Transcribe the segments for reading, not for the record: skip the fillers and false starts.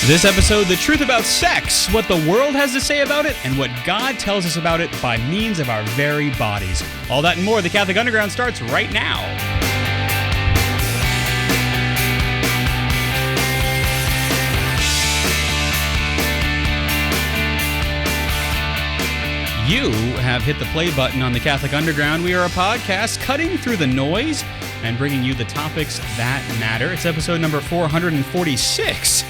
This episode, the truth about sex, what the world has to say about it, and what God tells us about it by means of our very bodies. All that and more, the Catholic Underground starts right now. You have hit the play button on the Catholic Underground. We are a podcast cutting through the noise and bringing you the topics that matter. It's episode number 446.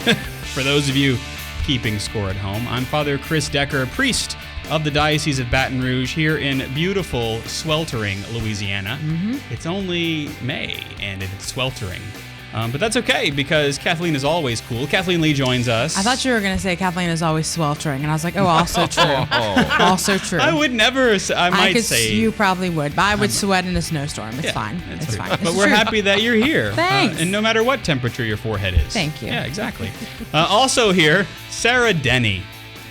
For those of you keeping score at home, I'm Father Chris Decker, priest of the Diocese of Baton Rouge here in beautiful, sweltering Louisiana. It's only May and it's sweltering. But that's okay because Kathleen is always cool. Kathleen Lee joins us. I thought you were going to say Kathleen is always sweltering, and I was like, oh, also true. Also true. I would never, I might say. You probably would, but I would sweat in a snowstorm. It's fine. It's fine. But we're happy that you're here. Thanks. And no matter what temperature your forehead is. Thank you. Yeah, exactly. Also here, Sarah Denny.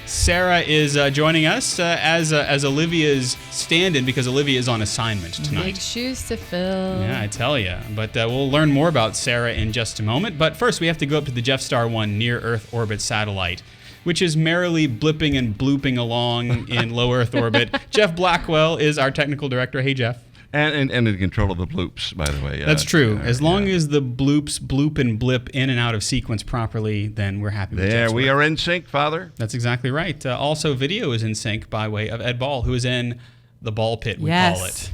Sarah is joining us as Olivia's stand-in because Olivia is on assignment tonight. Big shoes to fill. Yeah, I tell you. But we'll learn more about Sarah in just a moment. But first, we have to go up to the Jeff Star 1 near-Earth orbit satellite, which is merrily blipping and blooping along in low Earth orbit. Jeff Blackwell is our technical director. Hey, Jeff. And in control of the bloops, by the way. That's true. As long as the bloops bloop and blip in and out of sequence properly, then we're happy with There, Jeff's we work. are in sync, Father. That's exactly right. Also, video is in sync by way of Ed Ball, who is in the ball pit, we call it.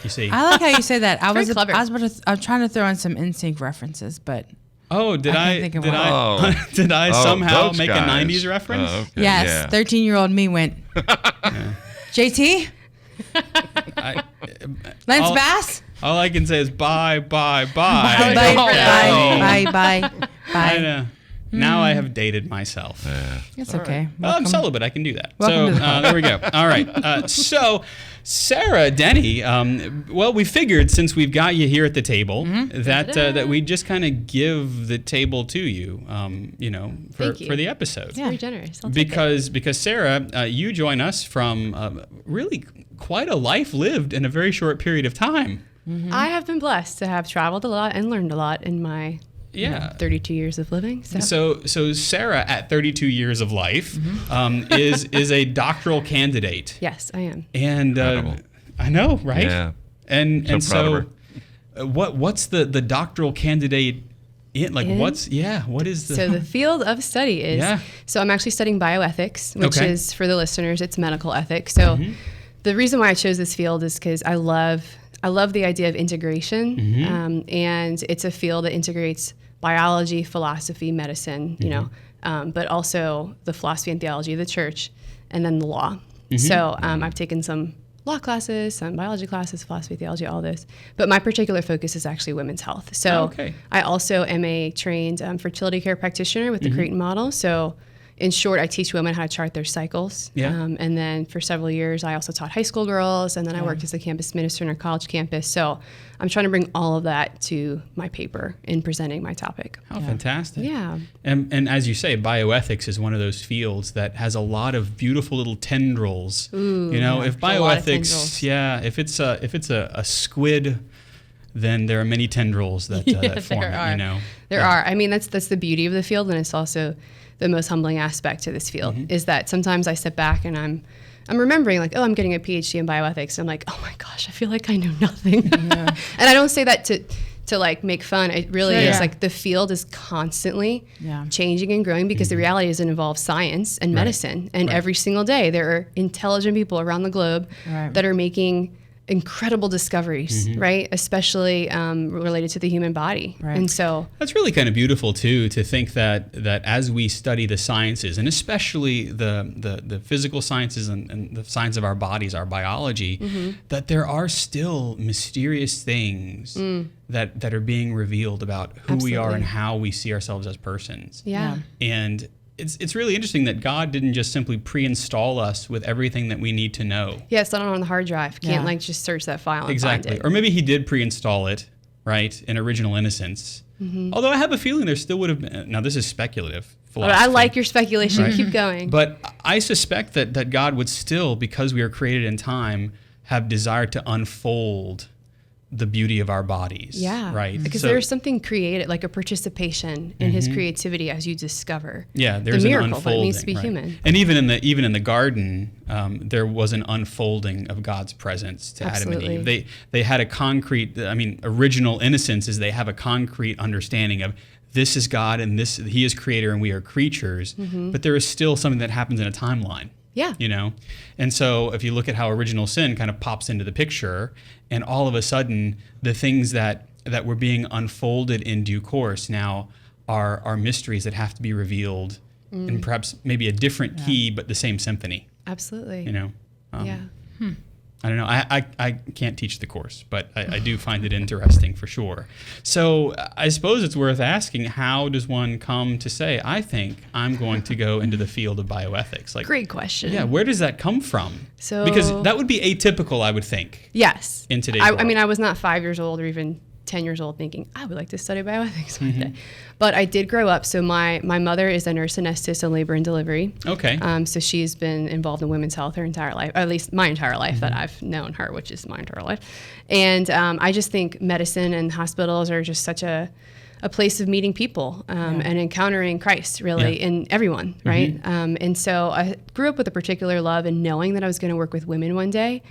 You see? I like how you say that. I was clever. trying to throw in some NSYNC references, but Oh, did I I? can't think of Did one. I? Did I somehow those make guys. a '90s reference? Oh, okay, yes, yeah. 13-year-old me went, JT? Lance Bass? All I can say is bye. Bye, Kathleen. bye. I know. Now I have dated myself. It's okay. Well, I'm celibate. I can do that. Welcome to So the there we go. All right. So Sarah Denny, well, we figured since we've got you here at the table that we just kind of give the table to you, for the episode. Very generous. I'll take it. Because Sarah, you join us from really quite a life lived in a very short period of time. I have been blessed to have traveled a lot and learned a lot in my 32 years of living. So Sarah, at 32 years of life, is a doctoral candidate. Yes, I am. And I know, right? Yeah. And so what's the doctoral candidate in? Like what is the So the field of study is, so I'm actually studying bioethics, which is, for the listeners, it's medical ethics. So the reason why I chose this field is because I love the idea of integration, and it's a field that integrates biology, philosophy, medicine, but also the philosophy and theology of the church, and then the law. So I've taken some law classes, some biology classes, philosophy, theology, all this. But my particular focus is actually women's health. So I also am a trained fertility care practitioner with the Creighton model. So in short, I teach women how to chart their cycles. And then for several years, I also taught high school girls, and then I worked as a campus minister on a college campus. So I'm trying to bring all of that to my paper in presenting my topic. How fantastic. Yeah. And as you say, bioethics is one of those fields that has a lot of beautiful little tendrils. If bioethics, if it's a squid, then there are many tendrils that form it, There are. I mean, that's the beauty of the field, and it's also the most humbling aspect to this field is that sometimes I step back and I'm remembering like, I'm getting a PhD in bioethics. And I'm like, oh my gosh, I feel like I know nothing. And I don't say that to like make fun. It really is like the field is constantly changing and growing because the reality is it involves science and medicine. And every single day there are intelligent people around the globe that are making incredible discoveries, right? Especially related to the human body. Right. And so that's really kind of beautiful too, to think that as we study the sciences, and especially the physical sciences and the science of our bodies, our biology, that there are still mysterious things that are being revealed about who we are and how we see ourselves as persons. And it's really interesting that God didn't just simply pre-install us with everything that we need to know. Yeah, it's not on the hard drive. Can't like just search that file and find it. Or maybe he did pre-install it, right, in original innocence. Although I have a feeling there still would have been, now this is speculative philosophy. I like your speculation. Keep going. But I suspect that God would still, because we are created in time, have desired to unfold the beauty of our bodies. Yeah. Right. Because So, there's something created, like a participation in his creativity as you discover there's the an miracle unfolding. that it means to be right. human. And even in the garden, there was an unfolding of God's presence to Absolutely. Adam and Eve. They had a concrete, original innocence is they have a concrete understanding of this is God and he is creator and we are creatures, but there is still something that happens in a timeline. Yeah. And so if you look at how original sin kind of pops into the picture, and all of a sudden the things that were being unfolded in due course now are mysteries that have to be revealed in perhaps maybe a different key, but the same symphony. Absolutely. Yeah. I don't know. I can't teach the course, but I do find it interesting for sure. So I suppose it's worth asking, how does one come to say, I think I'm going to go into the field of bioethics? Like, great question. Yeah, where does that come from? So, because that would be atypical, I would think. Yes. In today's world. I was not 5 years old or even 10 years old thinking, I would like to study bioethics one day. But I did grow up. So my mother is a nurse anesthetist in labor and delivery. Okay. So she's been involved in women's health her entire life, at least my entire life that I've known her, which is my entire life. And I just think medicine and hospitals are just such a place of meeting people and encountering Christ, really, in everyone, right? And so I grew up with a particular love and knowing that I was going to work with women one day.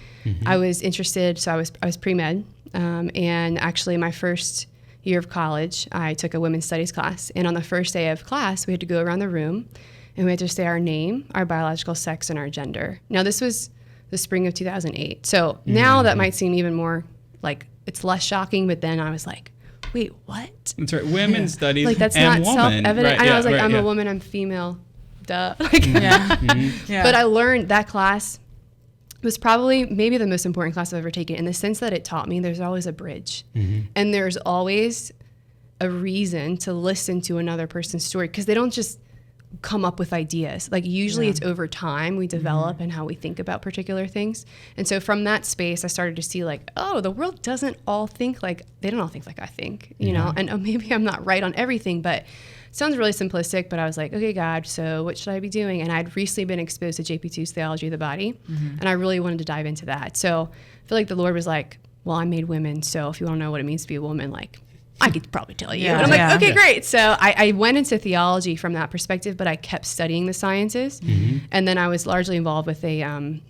I was interested, so I was pre-med, and actually my first year of college, I took a women's studies class. And on the first day of class, we had to go around the room and we had to say our name, our biological sex, and our gender. Now, this was the spring of 2008. So now that might seem even more like it's less shocking, but then I was like, wait, what? That's right. Women's studies Like, that's and not woman. self-evident. Right, I was like, I'm yeah. a woman, I'm female. Duh. Yeah. But I learned that class was probably maybe the most important class I've ever taken in the sense that it taught me there's always a bridge. And there's always a reason to listen to another person's story because they don't just come up with ideas. Like usually it's over time we develop and how we think about particular things. And so from that space, I started to see like, oh, the world doesn't all think like, they don't all think like I think, you know, and maybe I'm not right on everything, but it sounds really simplistic, but I was like, okay, God, so what should I be doing? And I'd recently been exposed to JP2's theology of the body, and I really wanted to dive into that. So I feel like the Lord was like, well, I made women, so if you want to know what it means to be a woman, like, I could probably tell you. Yeah. And I'm like, Yeah. okay, great. So I went into theology from that perspective, but I kept studying the sciences. And then I was largely involved with a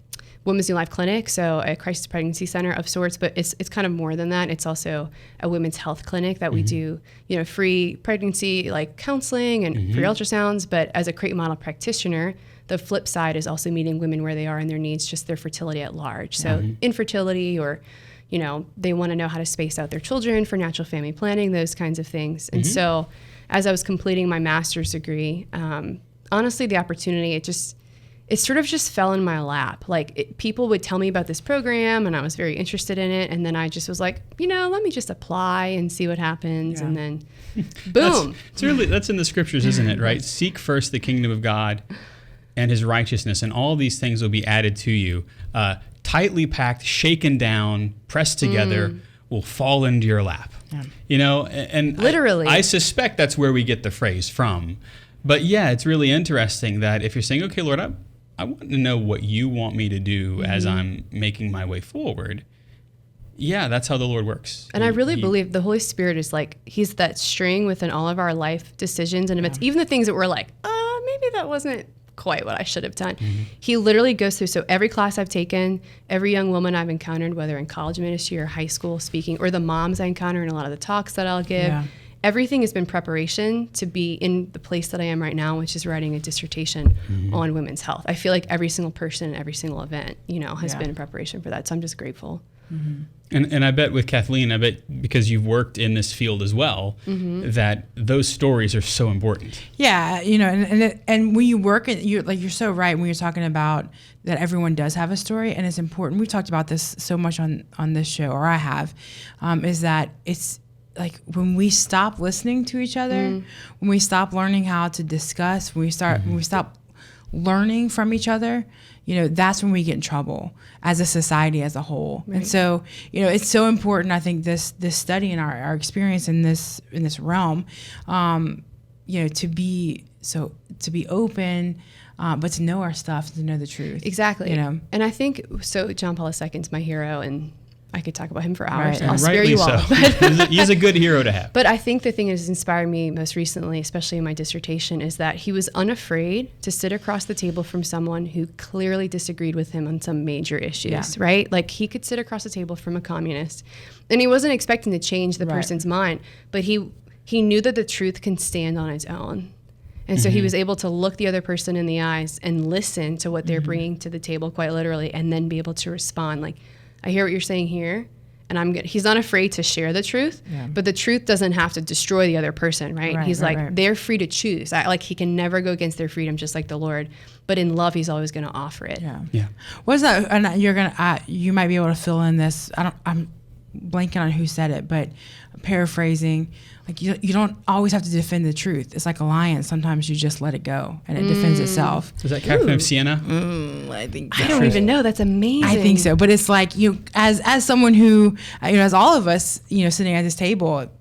Women's New Life Clinic, so a crisis pregnancy center of sorts, but it's kind of more than that. It's also a women's health clinic that we do, you know, free pregnancy like counseling and free ultrasounds. But as a Create Model practitioner, the flip side is also meeting women where they are in their needs, just their fertility at large. So infertility, or, you know, they want to know how to space out their children for natural family planning, those kinds of things. And so as I was completing my master's degree, honestly, the opportunity, it sort of just fell in my lap. Like people would tell me about this program and I was very interested in it. And then I just was like, you know, let me just apply and see what happens. And then boom. That's in the scriptures, isn't it? Right. Seek first the kingdom of God and his righteousness, and all these things will be added to you. Tightly packed, shaken down, pressed together, will fall into your lap. You know, and literally, I suspect that's where we get the phrase from. But yeah, it's really interesting that if you're saying, okay, Lord, I want to know what you want me to do as I'm making my way forward. Yeah, that's how the Lord works. And I really believe the Holy Spirit is like, he's that string within all of our life decisions and events, even the things that we're like, maybe that wasn't quite what I should have done. He literally goes through, so every class I've taken, every young woman I've encountered, whether in college ministry or high school speaking, or the moms I encounter in a lot of the talks that I'll give, everything has been preparation to be in the place that I am right now, which is writing a dissertation on women's health. I feel like every single person, every single event, you know, has been in preparation for that. So I'm just grateful. And I bet with Kathleen, because you've worked in this field as well, that those stories are so important. Yeah, you know, and when you work, you're so right when you're talking about that everyone does have a story, and it's important. We've talked about this so much on this show, or I have, is that it's like when we stop listening to each other, when we stop learning how to discuss, when we stop learning from each other, you know, that's when we get in trouble as a society as a whole. Right. And so, you know, it's so important, I think, this study and our experience in this realm, you know, to be open, but to know our stuff, to know the truth. Exactly. You know, and I think so. John Paul II's my hero, and I could talk about him for hours. Right. I'll spare you all. He's a good hero to have. But I think the thing that has inspired me most recently, especially in my dissertation, is that he was unafraid to sit across the table from someone who clearly disagreed with him on some major issues, right? Like he could sit across the table from a communist, and he wasn't expecting to change the person's mind, but he knew that the truth can stand on its own. And so he was able to look the other person in the eyes and listen to what they're bringing to the table, quite literally, and then be able to respond like, I hear what you're saying here, and I'm good. He's not afraid to share the truth, but the truth doesn't have to destroy the other person, right? He's they're free to choose. He can never go against their freedom, just like the Lord. But in love, he's always going to offer it. Yeah. What's that? And you're gonna, you might be able to fill in this. I'm blanking on who said it, but paraphrasing. Like you don't always have to defend the truth. It's like a lion. Sometimes you just let it go and it defends itself. Is that Kathleen of Siena? I think so. I don't even know. That's amazing. I think so. But it's like as someone who, as all of us, sitting at this table,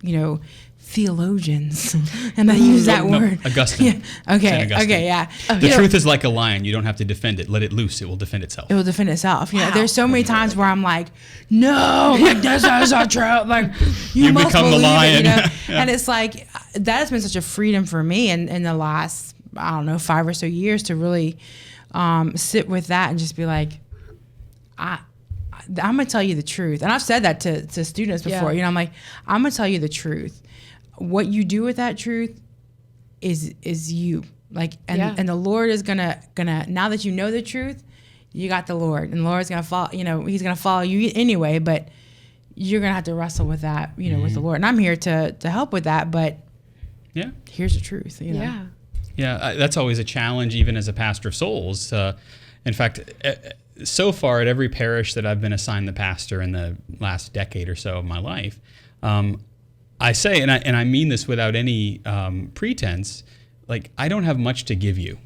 theologians, and I use that word. Augustine. Yeah. Okay. Yeah. The truth is like a lion. You don't have to defend it. Let it loose. It will defend itself. It will defend itself. There's so many times where I'm like, no, this is not true. Like you must become the lion. And it's like that has been such a freedom for me in the last 5 or so years to really sit with that and just be like, I'm gonna tell you the truth. And I've said that to students before. I'm like, I'm gonna tell you the truth. What you do with that truth is you. Like, and the Lord is gonna now that you know the truth, you got the Lord, and the Lord's gonna follow. He's gonna follow you anyway, but you're gonna have to wrestle with that, with the Lord. And I'm here to help with that. But here's the truth. Yeah, that's always a challenge, even as a pastor of souls. In fact, so far at every parish that I've been assigned the pastor in the last decade or so of my life, I say, and I mean this without any pretense, like I don't have much to give you.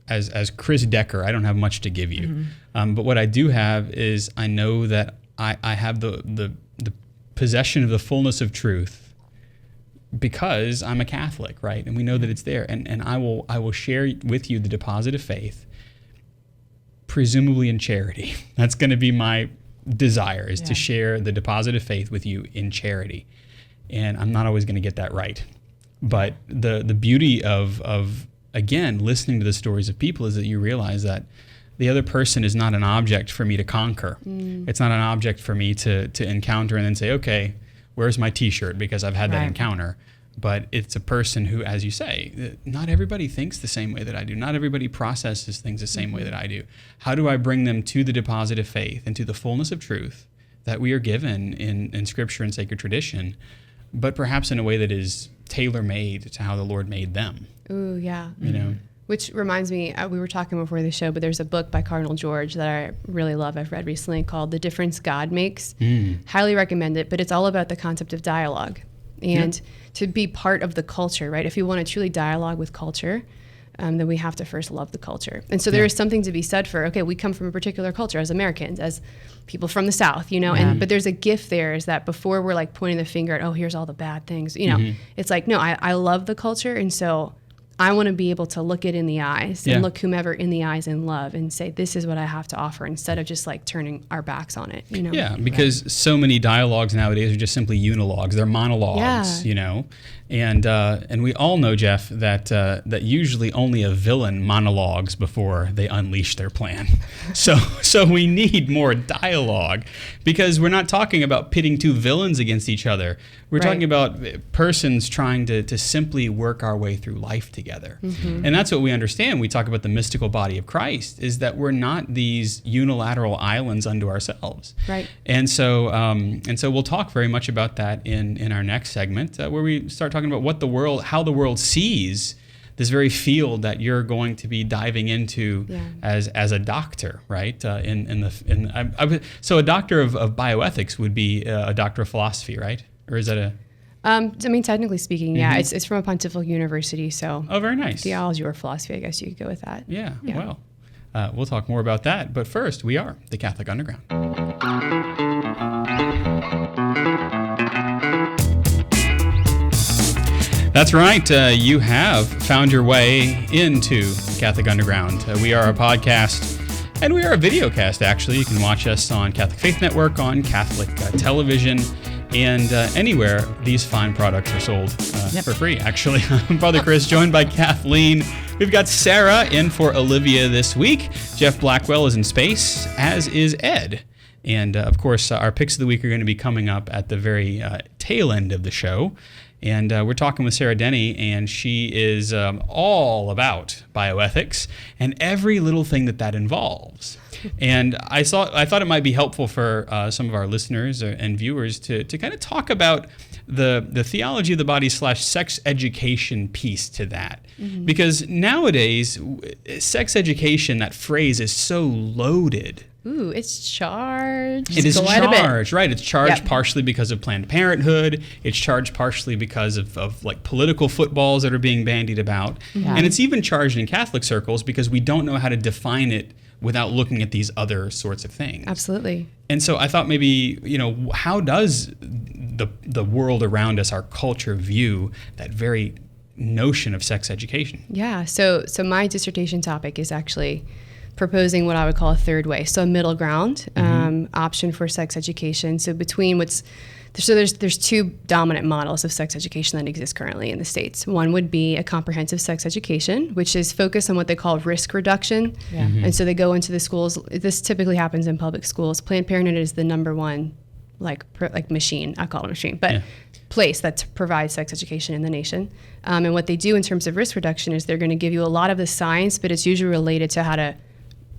As Chris Decker, I don't have much to give you. But what I do have is I know that I have the possession of the fullness of truth because I'm a Catholic, right? And we know that it's there. And I will share with you the deposit of faith, presumably in charity. That's going to be my desire, is to share the deposit of faith with you in charity. And I'm not always going to get that right. But the beauty of again, listening to the stories of people is that you realize that the other person is not an object for me to conquer. It's not an object for me to encounter and then say, okay, where's my T-shirt because I've had that encounter. But it's a person who, as you say, not everybody thinks the same way that I do. Not everybody processes things the same way that I do. How do I bring them to the deposit of faith and to the fullness of truth that we are given in Scripture and sacred tradition, but perhaps in a way that is tailor-made to how the Lord made them? Ooh, yeah. Which reminds me, we were talking before the show, but there's a book by Cardinal George that I really love, I've read recently, called The Difference God Makes. Highly recommend it, but it's all about the concept of dialogue and to be part of the culture, right? If you want to truly dialogue with culture, then we have to first love the culture. And so there is something to be said for, okay, we come from a particular culture as Americans, as people from the South, but there's a gift there, is that before we're like pointing the finger at, oh, here's all the bad things, it's like, no, I love the culture. And so I want to be able to look it in the eyes and look whomever in the eyes in love and say, this is what I have to offer, instead of just like turning our backs on it, Yeah, because so many dialogues nowadays are just simply unilogues. They're monologues, And we all know, Jeff, that usually only a villain monologues before they unleash their plan. So we need more dialogue, because we're not talking about pitting two villains against each other. We're talking about persons trying to simply work our way through life together. And that's what we understand. We talk about the mystical body of Christ, is that we're not these unilateral islands unto ourselves. Right. And so we'll talk very much about that in our next segment, where we start talking about how the world sees this very field that you're going to be diving into as a doctor, right? So a doctor of bioethics would be a doctor of philosophy, right? Or is that a? Technically speaking, it's from a pontifical university, so. Oh, very nice. Theology or philosophy, I guess you could go with that. Yeah. Well, we'll talk more about that. But first, we are the Catholic Underground. That's right. You have found your way into Catholic Underground. We are a podcast And we are a video cast, actually. You can watch us on Catholic Faith Network, on Catholic television, and anywhere these fine products are sold for free, actually. I'm Brother Chris, joined by Kathleen. We've got Sarah in for Olivia this week. Jeff Blackwell is in space, as is Ed. And, of course, our picks of the week are going to be coming up at the very tail end of the show. And we're talking with Sarah Denny, and she is all about bioethics and every little thing that involves. And I thought it might be helpful for some of our listeners and viewers to kind of talk about the theology of the body / sex education piece to that. Mm-hmm. Because nowadays, sex education, that phrase is so loaded. Ooh, it's charged. It is charged, right? It's charged partially because of Planned Parenthood. It's charged partially because of like political footballs that are being bandied about. Yeah. And it's even charged in Catholic circles because we don't know how to define it without looking at these other sorts of things. Absolutely. And so I thought maybe, how does the world around us, our culture, view that very notion of sex education? Yeah. So my dissertation topic is actually proposing what I would call a third way, so a middle ground option for sex education. So there's two dominant models of sex education that exist currently in the States. One would be a comprehensive sex education, which is focused on what they call risk reduction. Yeah. Mm-hmm. And so they go into the schools. This typically happens in public schools. Planned Parenthood is the number one like machine. I call it a machine, but place that provides sex education in the nation. And what they do in terms of risk reduction is they're going to give you a lot of the science, but it's usually related to how to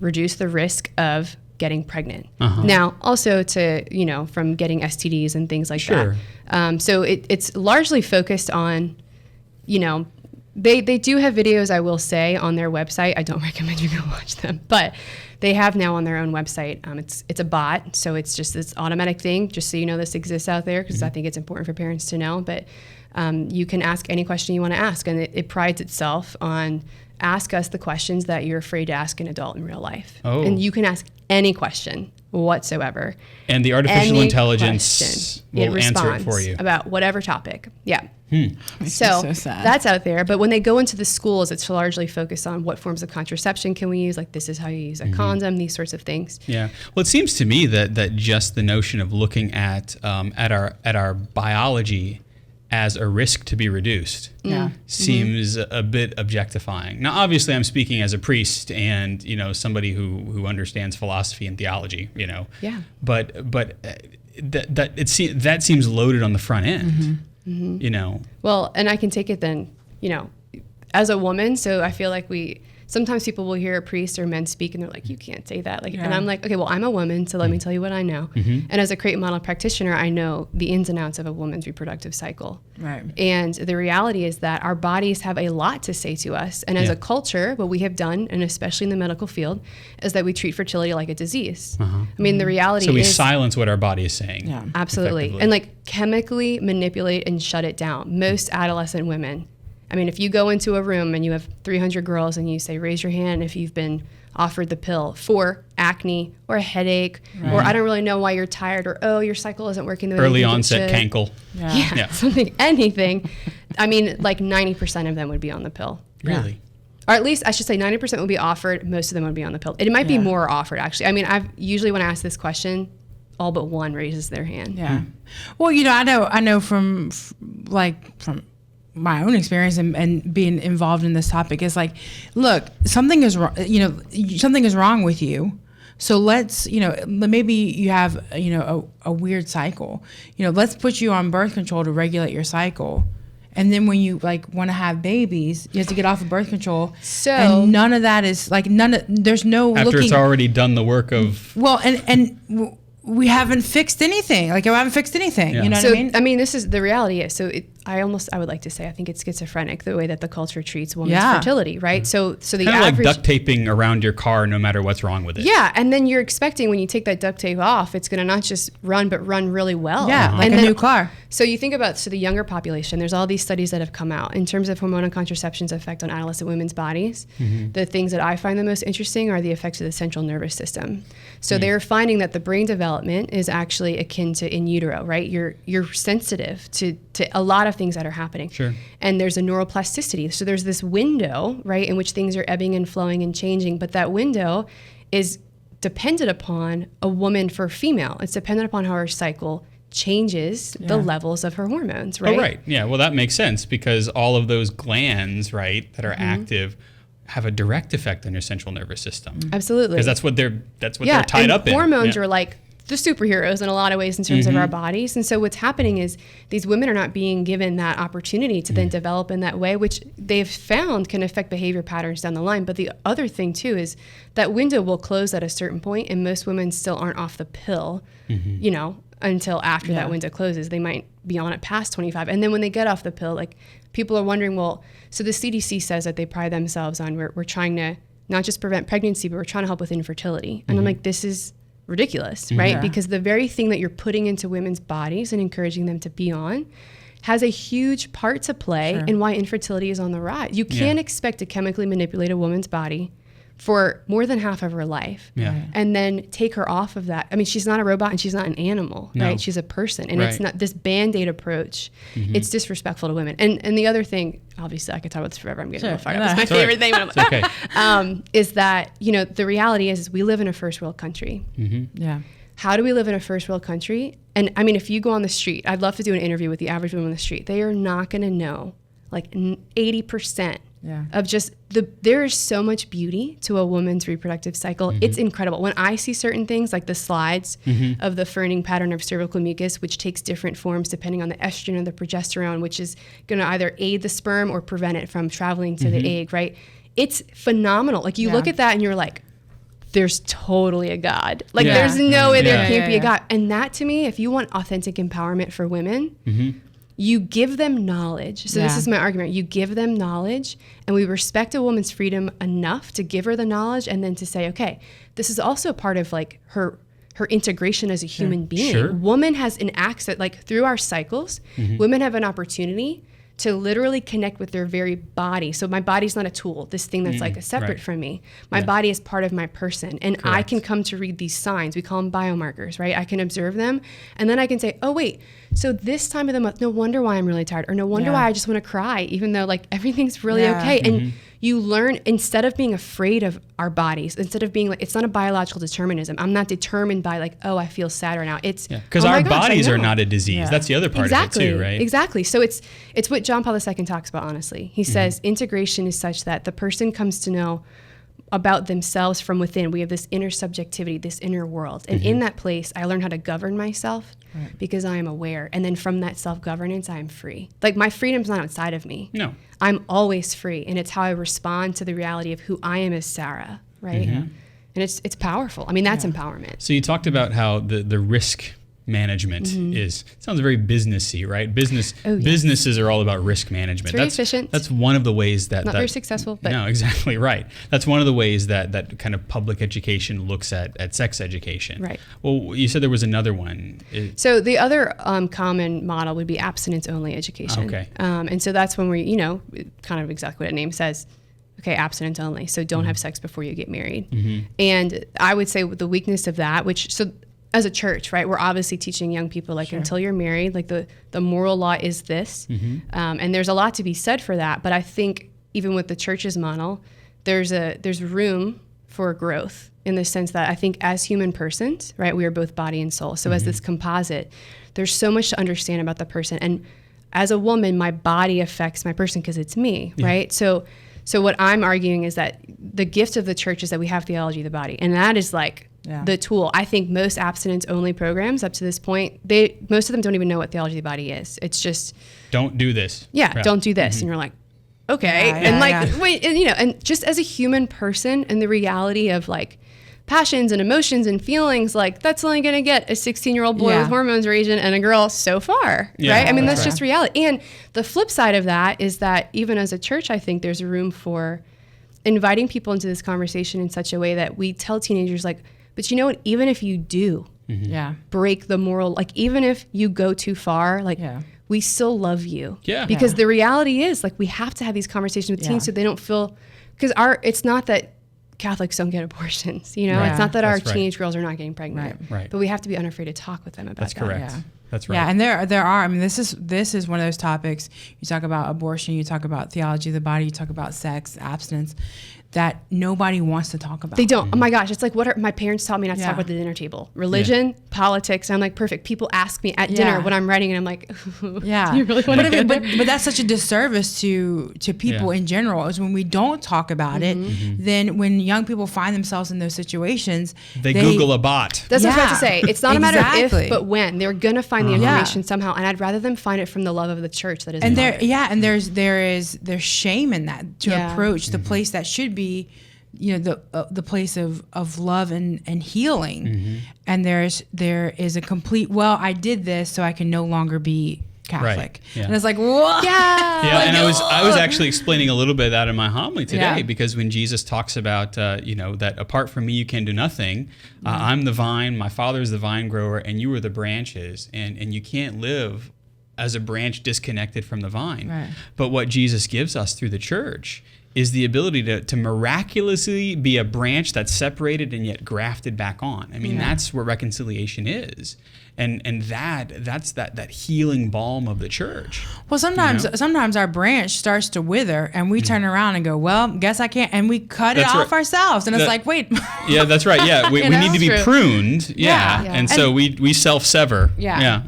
reduce the risk of getting pregnant. Now, also to, from getting STDs and things like that. So it's largely focused on, they do have videos, I will say, on their website. I don't recommend you go watch them, but they have now on their own website. It's a bot, so it's just this automatic thing, just so you know this exists out there, because I think it's important for parents to know. But you can ask any question you want to ask, and it prides itself on ask us the questions that you're afraid to ask an adult in real life. Oh. And you can ask any question whatsoever. And the artificial intelligence will answer it for you. About whatever topic. Yeah. So that's out there. But when they go into the schools, it's largely focused on what forms of contraception can we use, like this is how you use a condom, these sorts of things. Yeah. Well, it seems to me that just the notion of looking at our biology as a risk to be reduced seems a bit objectifying. Now, obviously, I'm speaking as a priest and somebody who understands philosophy and theology. Yeah. But that seems loaded on the front end. Well, and I can take it then. As a woman, so I feel like sometimes people will hear a priest or men speak and they're like, you can't say that. And I'm like, okay, well, I'm a woman, so let me tell you what I know. And as a Create Model practitioner, I know the ins and outs of a woman's reproductive cycle. Right. And the reality is that our bodies have a lot to say to us. And as a culture, what we have done, and especially in the medical field, is that we treat fertility like a disease. I mean, the reality is... So we silence what our body is saying. Yeah, absolutely. And chemically manipulate and shut it down. Most adolescent women... I mean, if you go into a room and you have 300 girls and you say, raise your hand if you've been offered the pill for acne or a headache, or I don't really know why you're tired, or, oh, your cycle isn't working the way early onset cankle. Yeah, anything. I mean, 90% of them would be on the pill. Really? Or at least I should say 90% would be offered. Most of them would be on the pill. It might be more offered, actually. I mean, I've usually when I ask this question, all but one raises their hand. Yeah. Well, I know from my own experience and being involved in this topic is look, something is wrong, something is wrong with you. So let's, maybe you have, a weird cycle, let's put you on birth control to regulate your cycle. And then when you want to have babies, you have to get off of birth control. So and none of that is there's no after it's already done the work of. Well, and we haven't fixed anything. I haven't fixed anything. You know what I mean? I mean, this is the reality. So I would like to say, I think it's schizophrenic the way that the culture treats women's fertility, right? Mm-hmm. So the kind of average, like duct taping around your car, no matter what's wrong with it. Yeah, and then you're expecting when you take that duct tape off, it's going to not just run, but run really well. Yeah, like a new car. So you think about the younger population. There's all these studies that have come out in terms of hormonal contraception's effect on adolescent women's bodies. Mm-hmm. The things that I find the most interesting are the effects of the central nervous system. So they're finding that the brain development is actually akin to in utero, right? You're sensitive to a lot of things that are happening. Sure. And there's a neuroplasticity. So there's this window, right, in which things are ebbing and flowing and changing, but that window is dependent upon a woman for female. It's dependent upon how her cycle changes the levels of her hormones, right? Oh, right. Yeah. Well, that makes sense because all of those glands, right, that are active have a direct effect on your central nervous system. Absolutely. Because that's what they're tied up in. Hormones are like the superheroes in a lot of ways in terms of our bodies. And so what's happening is these women are not being given that opportunity to then develop in that way, which they've found can affect behavior patterns down the line. But the other thing too is that window will close at a certain point, and most women still aren't off the pill, you know, until after that window closes. They might be on it past 25. And then when they get off the pill, like people are wondering, well, so the CDC says that they pride themselves on we're trying to not just prevent pregnancy, but we're trying to help with infertility. And I'm like, this is ridiculous, right? Yeah. Because the very thing that you're putting into women's bodies and encouraging them to be on has a huge part to play in why infertility is on the rise. You can't expect to chemically manipulate a woman's body for more than half of her life and then take her off of that. I mean, she's not a robot and she's not an animal, right? She's a person. And it's not this Band-Aid approach. It's disrespectful to women. And the other thing, obviously I could talk about this forever. I'm getting a little fired up. It's my favorite thing. Is that, you know, the reality is we live in a first world country. Yeah. How do we live in a first world country? And I mean, if you go on the street, I'd love to do an interview with the average woman on the street. They are not going to know like 80% of just there is so much beauty to a woman's reproductive cycle. It's incredible. When I see certain things like the slides of the ferning pattern of cervical mucus, which takes different forms depending on the estrogen or the progesterone, which is going to either aid the sperm or prevent it from traveling to the egg, right? It's phenomenal. Like you look at that and you're like, there's totally a God. Like there's no way there can't be a God. And that to me, if you want authentic empowerment for women, you give them knowledge. So this is my argument. You give them knowledge, and we respect a woman's freedom enough to give her the knowledge and then to say, okay, this is also part of like her integration as a human being. Woman has an access, like through our cycles, women have an opportunity to literally connect with their very body. So my body's not a tool, this thing that's like separate from me. My body is part of my person. And I can come to read these signs. We call them biomarkers, right? I can observe them. And then I can say, oh, wait, so this time of the month, no wonder why I'm really tired. Or no wonder why I just want to cry, even though like everything's really okay. And you learn, instead of being afraid of our bodies, instead of being like, it's not a biological determinism. I'm not determined by like, oh, I feel sad right now. It's because our bodies are not a disease. That's the other part of it too, right? Exactly. So it's what John Paul II talks about, honestly. He says integration is such that the person comes to know about themselves from within. We have this inner subjectivity, this inner world. And in that place, I learn how to govern myself because I am aware. And then from that self-governance, I am free. Like my freedom's not outside of me. No. I'm always free. And it's how I respond to the reality of who I am as Sarah, right? And it's powerful. I mean, that's empowerment. So you talked about how the risk management sounds very businessy, right? Businesses are all about risk management. It's very efficient. That's one of the ways that... Not very successful, but... No, exactly right. That's one of the ways that kind of public education looks at sex education. Right. Well, you said there was another one. So the other common model would be abstinence-only education. Okay. And so that's when we, you know, kind of exactly what the name says. Okay, abstinence only. So don't have sex before you get married. And I would say the weakness of that, as a church, right, we're obviously teaching young people like until you're married, like the moral law is this, and there's a lot to be said for that. But I think even with the church's model, there's room for growth in the sense that I think as human persons, right, we are both body and soul. So as this composite, there's so much to understand about the person. And as a woman, my body affects my person because it's me, right? So what I'm arguing is that the gift of the church is that we have theology of the body, and that is like the tool. I think most abstinence-only programs up to this point, most of them don't even know what theology of the body is. It's just... Don't do this. Don't do this. And you're like, okay. Wait, and, you know, and just as a human person and the reality of like passions and emotions and feelings, like that's only going to get a 16-year-old boy with hormones raging and a girl so far, right? I mean, that's just reality. And the flip side of that is that even as a church, I think there's room for inviting people into this conversation in such a way that we tell teenagers like, but you know what, even if you do break the moral, like even if you go too far, like we still love you. Because the reality is like we have to have these conversations with teens so they don't feel, because it's not that Catholics don't get abortions, you know, it's not that our teenage girls are not getting pregnant, but we have to be unafraid to talk with them about that. That's correct. That's right. Yeah, and there are. I mean, this is one of those topics. You talk about abortion, you talk about theology of the body, you talk about sex, abstinence. that nobody wants to talk about. They don't. Oh my gosh. It's like my parents taught me not to talk about the dinner table. Religion, politics. I'm like, perfect. People ask me at dinner when I'm writing, and I'm like, do you really want to but that's such a disservice to people in general, is when we don't talk about it, then when young people find themselves in those situations, they Google a bot. That's what I was about to say. It's not a matter of if, but when. They're going to find the information somehow. And I'd rather them find it from the love of the church that is and there's shame in that to approach the place that should be, the place of love and healing. And there is a complete, I did this so I can no longer be Catholic. Right. Yeah. And it's like, whoa. Yeah. And I was actually explaining a little bit of that in my homily today, because when Jesus talks about, that apart from me, you can do nothing. I'm the vine, my Father's the vine grower, and you are the branches, and you can't live as a branch disconnected from the vine. Right. But what Jesus gives us through the church is the ability to miraculously be a branch that's separated and yet grafted back on. I mean, that's where reconciliation is. And that's that healing balm of the church. Well, sometimes our branch starts to wither, and we turn around and go, well, guess I can't, and we cut it off ourselves. And it's like, wait. Yeah, that's right. Yeah, we need to be pruned. Yeah. And so we self-sever. Yeah.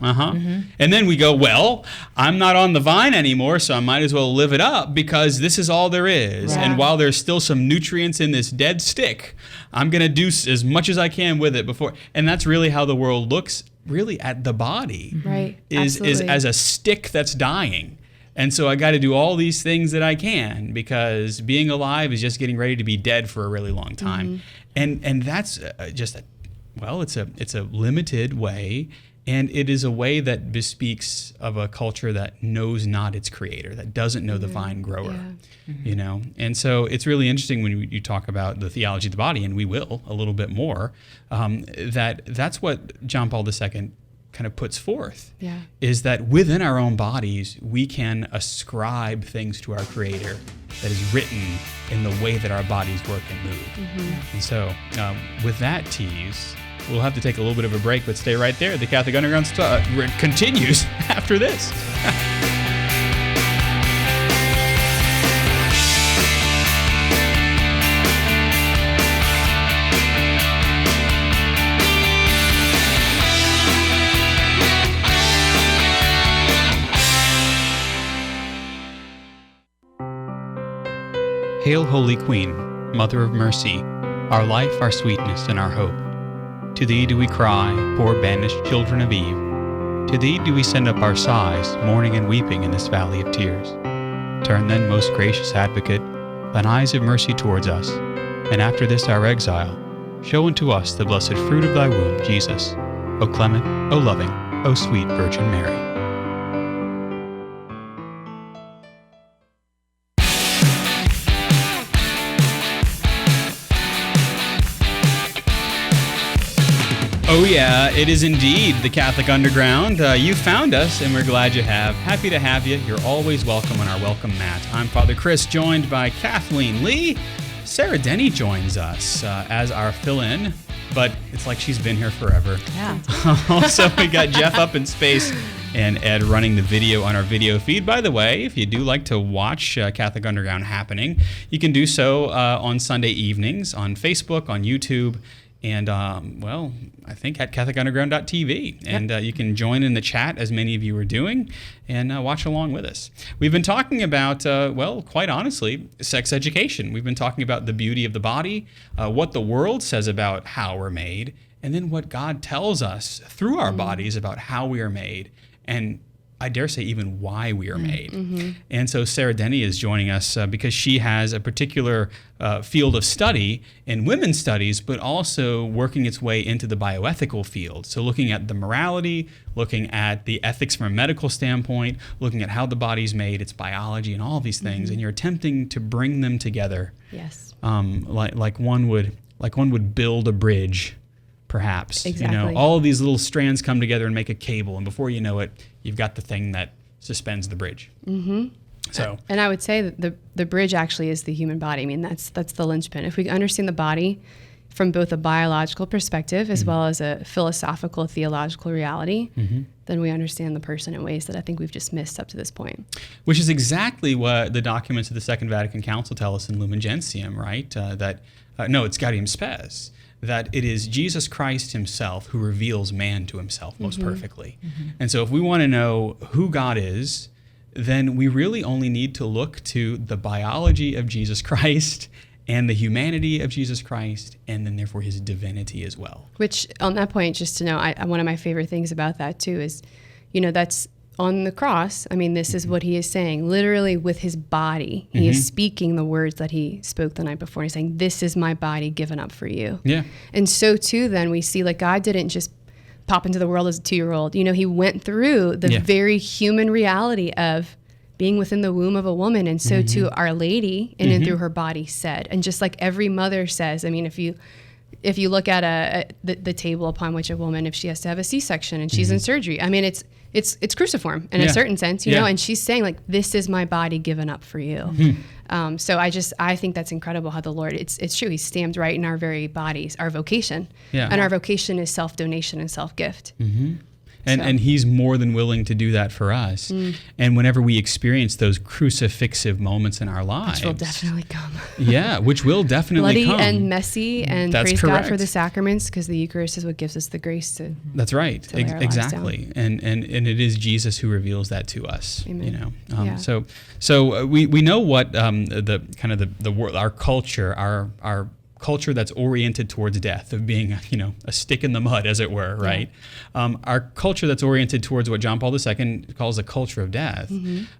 And then we go, well, I'm not on the vine anymore, so I might as well live it up, because this is all there is. Right. And while there's still some nutrients in this dead stick, I'm going to do as much as I can with it before. And that's really how the world looks really at the body, right? Is as a stick that's dying. And so I got to do all these things that I can, because being alive is just getting ready to be dead for a really long time. And that's just it's a limited way, and it is a way that bespeaks of a culture that knows not its creator, that doesn't know the vine grower. And so it's really interesting when you talk about the theology of the body, and we will a little bit more, that's what John Paul II kind of puts forth, is that within our own bodies, we can ascribe things to our creator that is written in the way that our bodies work and move. And so with that tease, we'll have to take a little bit of a break, but stay right there. The Catholic Underground continues after this. Hail, Holy Queen, Mother of Mercy, our life, our sweetness, and our hope. To thee do we cry, poor banished children of Eve. To thee do we send up our sighs, mourning and weeping in this valley of tears. Turn then, most gracious Advocate, thine eyes of mercy towards us, and after this our exile, show unto us the blessed fruit of thy womb, Jesus. O clement, O loving, O sweet Virgin Mary. Oh yeah, it is indeed the Catholic Underground. You found us, and we're glad you have. Happy to have you. You're always welcome on our welcome mat. I'm Father Chris, joined by Kathleen Lee. Sarah Denny joins us as our fill-in, but it's like she's been here forever. Yeah. Also, we got Jeff up in space and Ed running the video on our video feed. By the way, if you do like to watch Catholic Underground happening, you can do so on Sunday evenings on Facebook, on YouTube, and, I think at CatholicUnderground.tv. And you can join in the chat, as many of you are doing, and watch along with us. We've been talking about, quite honestly, sex education. We've been talking about the beauty of the body, what the world says about how we're made, and then what God tells us through our bodies about how we are made, and I dare say even why we are made. And so Sarah Denny is joining us because she has a particular field of study in women's studies, but also working its way into the bioethical field. So looking at the morality, looking at the ethics from a medical standpoint, looking at how the body's made, its biology, and all of these things. And you're attempting to bring them together. Yes. Like one would build a bridge. Perhaps. Exactly. All of these little strands come together and make a cable, and before you know it, you've got the thing that suspends the bridge. So, and I would say that the bridge actually is the human body. I mean, that's the linchpin. If we understand the body from both a biological perspective as well as a philosophical, theological reality, then we understand the person in ways that I think we've just missed up to this point. Which is exactly what the documents of the Second Vatican Council tell us in Lumen Gentium, right? It's Gaudium Spes, that it is Jesus Christ himself who reveals man to himself most perfectly. And so if we want to know who God is, then we really only need to look to the biology of Jesus Christ and the humanity of Jesus Christ, and then therefore his divinity as well. Which, on that point, just to know, one of my favorite things about that too is, that's on the cross. I mean, this is what he is saying. Literally with his body, he is speaking the words that he spoke the night before. He's saying, this is my body given up for you. Yeah. And so too, then we see like God didn't just pop into the world as a 2-year-old. He went through the very human reality of being within the womb of a woman. And so too, Our Lady, in and through her body said, and just like every mother says, I mean, if you look at the table upon which a woman, if she has to have a C-section and she's in surgery, I mean, it's cruciform in a certain sense, you know, and she's saying like, this is my body given up for you. So I think that's incredible how the Lord, it's true. He stamped right in our very bodies, our vocation, and our vocation is self-donation and self-gift. And he's more than willing to do that for us. And whenever we experience those crucifixive moments in our lives, which will definitely come. Which will definitely come. Bloody and messy, and That's praise correct. God for the sacraments, because the Eucharist is what gives us the grace to. That's right. To lay our lives Exactly. down. And it is Jesus who reveals that to us. Amen. So we know what our culture, our culture that's oriented towards death, of being, a stick in the mud, as it were, right? Our culture that's oriented towards what John Paul II calls a culture of death.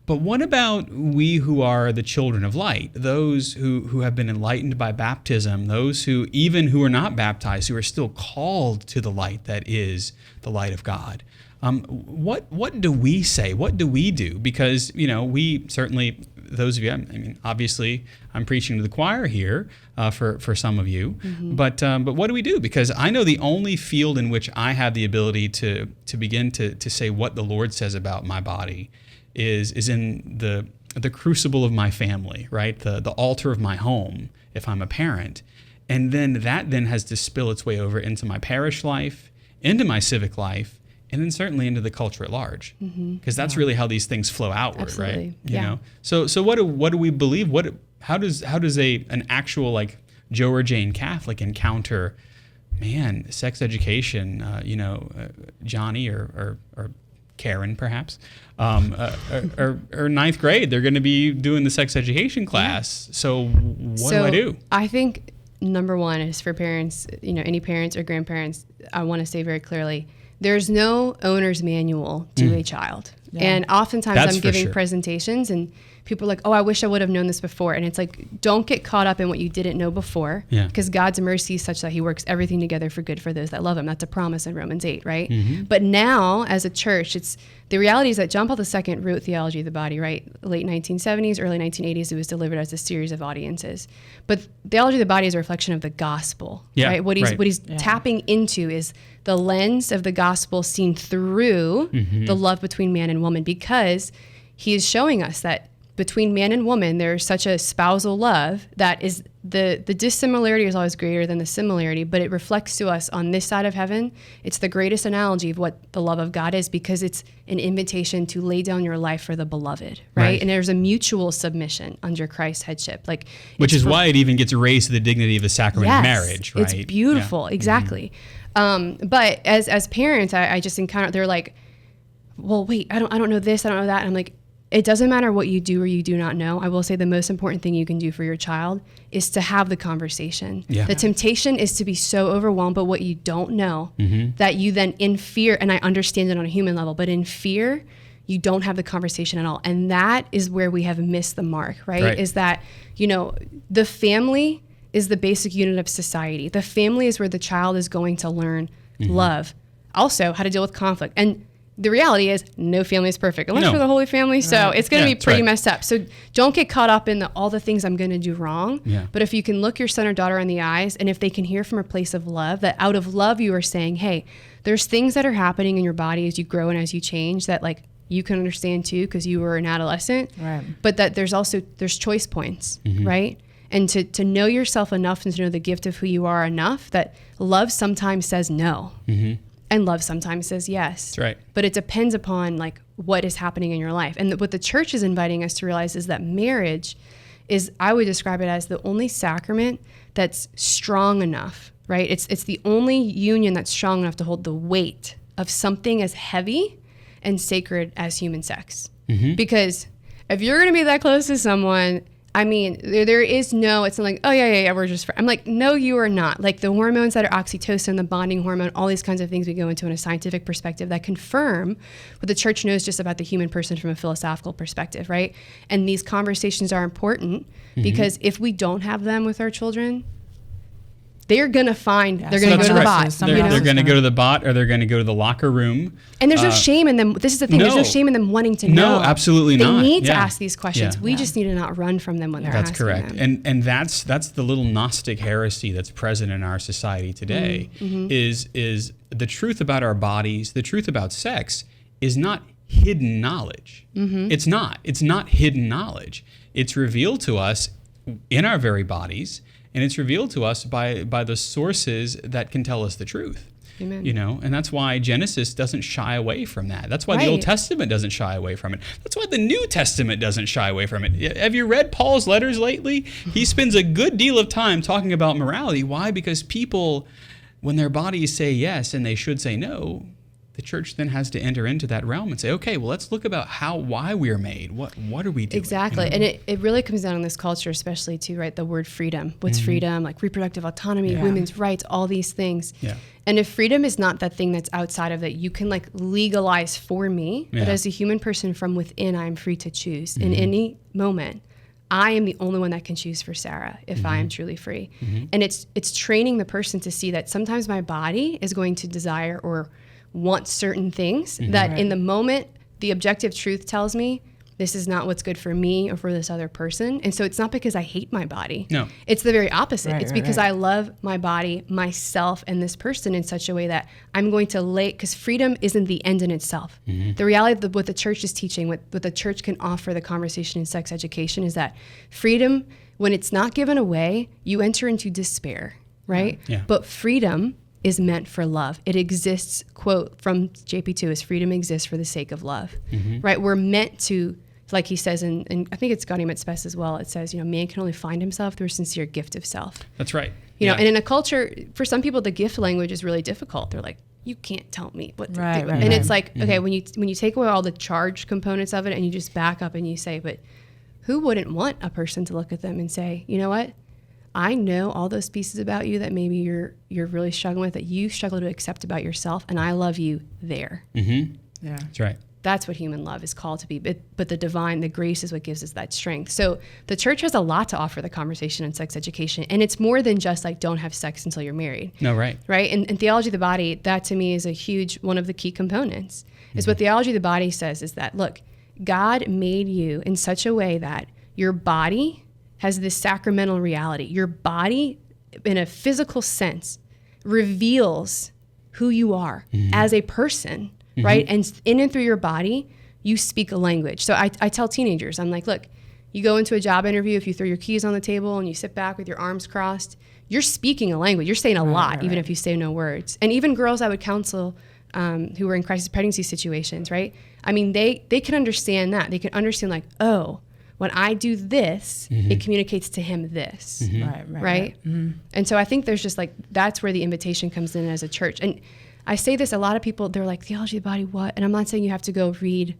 But what about we who are the children of light, those who have been enlightened by baptism, those who, even who are not baptized, who are still called to the light that is the light of God? What do we say? What do we do? Because, we certainly, those of you, I mean, obviously I'm preaching to the choir here for some of you, but what do we do? Because I know the only field in which I have the ability to begin to say what the Lord says about my body is in the crucible of my family, right? The altar of my home, if I'm a parent. And then that has to spill its way over into my parish life, into my civic life, and then certainly into the culture at large, because that's really how these things flow outward, Absolutely. right? You know. So what do we believe? How does an actual like Joe or Jane Catholic encounter, sex education? Johnny or Karen perhaps, or ninth grade, they're going to be doing the sex education class. So what do I do? I think number one is for parents. Any parents or grandparents. I want to say very clearly, there's no owner's manual to a child. And oftentimes I'm giving presentations and people are like, oh, I wish I would have known this before. And it's like, don't get caught up in what you didn't know before, because God's mercy is such that he works everything together for good for those that love him. That's a promise in Romans 8, right? But now as a church, the reality is that John Paul II wrote Theology of the Body, right? Late 1970s, early 1980s, it was delivered as a series of audiences. But Theology of the Body is a reflection of the gospel, right? What he's tapping into is the lens of the gospel seen through the love between man and woman, because he is showing us that between man and woman, there's such a spousal love that is the dissimilarity is always greater than the similarity, but it reflects to us on this side of heaven. It's the greatest analogy of what the love of God is, because it's an invitation to lay down your life for the beloved, right? And there's a mutual submission under Christ's headship, which is why it even gets raised to the dignity of the sacrament of marriage, right? It's beautiful, exactly. But as parents, I just encounter, they're like, well, wait, I don't know this, I don't know that. And I'm like, it doesn't matter what you do or you do not know. I will say the most important thing you can do for your child is to have the conversation. The temptation is to be so overwhelmed by what you don't know that you then in fear, and I understand it on a human level, but in fear, you don't have the conversation at all. And that is where we have missed the mark, right? Is that, the family is the basic unit of society. The family is where the child is going to learn love, also how to deal with conflict. And the reality is no family is perfect, unless you're the Holy Family. So it's going to be pretty messed up. So don't get caught up in all the things I'm going to do wrong. But if you can look your son or daughter in the eyes, and if they can hear from a place of love, that out of love you are saying, hey, there's things that are happening in your body as you grow and as you change that you can understand too, because you were an adolescent. But that there's choice points, right? And to know yourself enough and to know the gift of who you are enough that love sometimes says no. And love sometimes says yes. That's right. But it depends upon like what is happening in your life. And what the church is inviting us to realize is that marriage is, I would describe it as the only sacrament that's strong enough, right? It's the only union that's strong enough to hold the weight of something as heavy and sacred as human sex. Because if you're going to be that close to someone, I mean, there is no, it's not like, oh yeah, we're just friends. I'm like, no, you are not. Like the hormones that are oxytocin, the bonding hormone, all these kinds of things we go into in a scientific perspective that confirm what the church knows just about the human person from a philosophical perspective, right? And these conversations are important because if we don't have them with our children, they're going to find, they're going to go to the bot. They're going to go to the bot, or they're going to go to the locker room. And there's no shame in them. This is the thing. There's no shame in them wanting to know. No, absolutely not. They need to ask these questions. We just need to not run from them when they're asking them. That's correct. And that's the little Gnostic heresy that's present in our society today is the truth about our bodies, the truth about sex is not hidden knowledge. It's not hidden knowledge. It's revealed to us in our very bodies. And it's revealed to us by the sources that can tell us the truth. Amen. You know, and that's why Genesis doesn't shy away from that. That's why the Old Testament doesn't shy away from it. That's why the New Testament doesn't shy away from it. Have you read Paul's letters lately? He spends a good deal of time talking about morality. Why? Because people, when their bodies say yes and they should say no, the church then has to enter into that realm and say, okay, well, let's look about why we're made. What are we doing? Exactly. You know? And it really comes down in this culture, especially to, right, the word freedom. What's freedom? Like reproductive autonomy, women's rights, all these things. Yeah. And if freedom is not that thing that's outside of that you can like legalize for me, but as a human person from within, I'm free to choose in any moment. I am the only one that can choose for Sarah if I am truly free. And it's training the person to see that sometimes my body is going to desire or want certain things that in the moment, the objective truth tells me this is not what's good for me or for this other person. And so it's not because I hate my body. No. It's the very opposite. It's because I love my body, myself, and this person in such a way that I'm going to because freedom isn't the end in itself. The reality of what the church is teaching, what the church can offer the conversation in sex education is that freedom, when it's not given away, you enter into despair, right? Yeah. But freedom is meant for love. It exists, quote from JP2, is freedom exists for the sake of love, right? We're meant to, like he says, and I think it's Gulino at best as well, it says, you know, man can only find himself through a sincere gift of self. That's right. You know, and in a culture, for some people, the gift language is really difficult. They're like, you can't tell me what to do. And it's like, okay, when you take away all the charge components of it and you just back up and you say, but who wouldn't want a person to look at them and say, you know what? I know all those pieces about you that maybe you're really struggling with, that you struggle to accept about yourself, and I love you there. Yeah, that's right. That's what human love is called to be. But the divine, the grace is what gives us that strength. So the church has a lot to offer the conversation on sex education, and it's more than just like don't have sex until you're married. No, right. Right? And theology of the body, that to me is a huge one of the key components. Is what theology of the body says is that, look, God made you in such a way that your body has this sacramental reality. Your body, in a physical sense, reveals who you are as a person, right? And in and through your body, you speak a language. So I tell teenagers, I'm like, look, you go into a job interview, if you throw your keys on the table and you sit back with your arms crossed, you're speaking a language. You're saying a lot, even if you say no words. And even girls I would counsel who were in crisis pregnancy situations, right? I mean, they can understand that. They can understand like, oh, when I do this, it communicates to him this, right? And so I think there's just like, that's where the invitation comes in as a church. And I say this, a lot of people, they're like, theology of the body, what? And I'm not saying you have to go read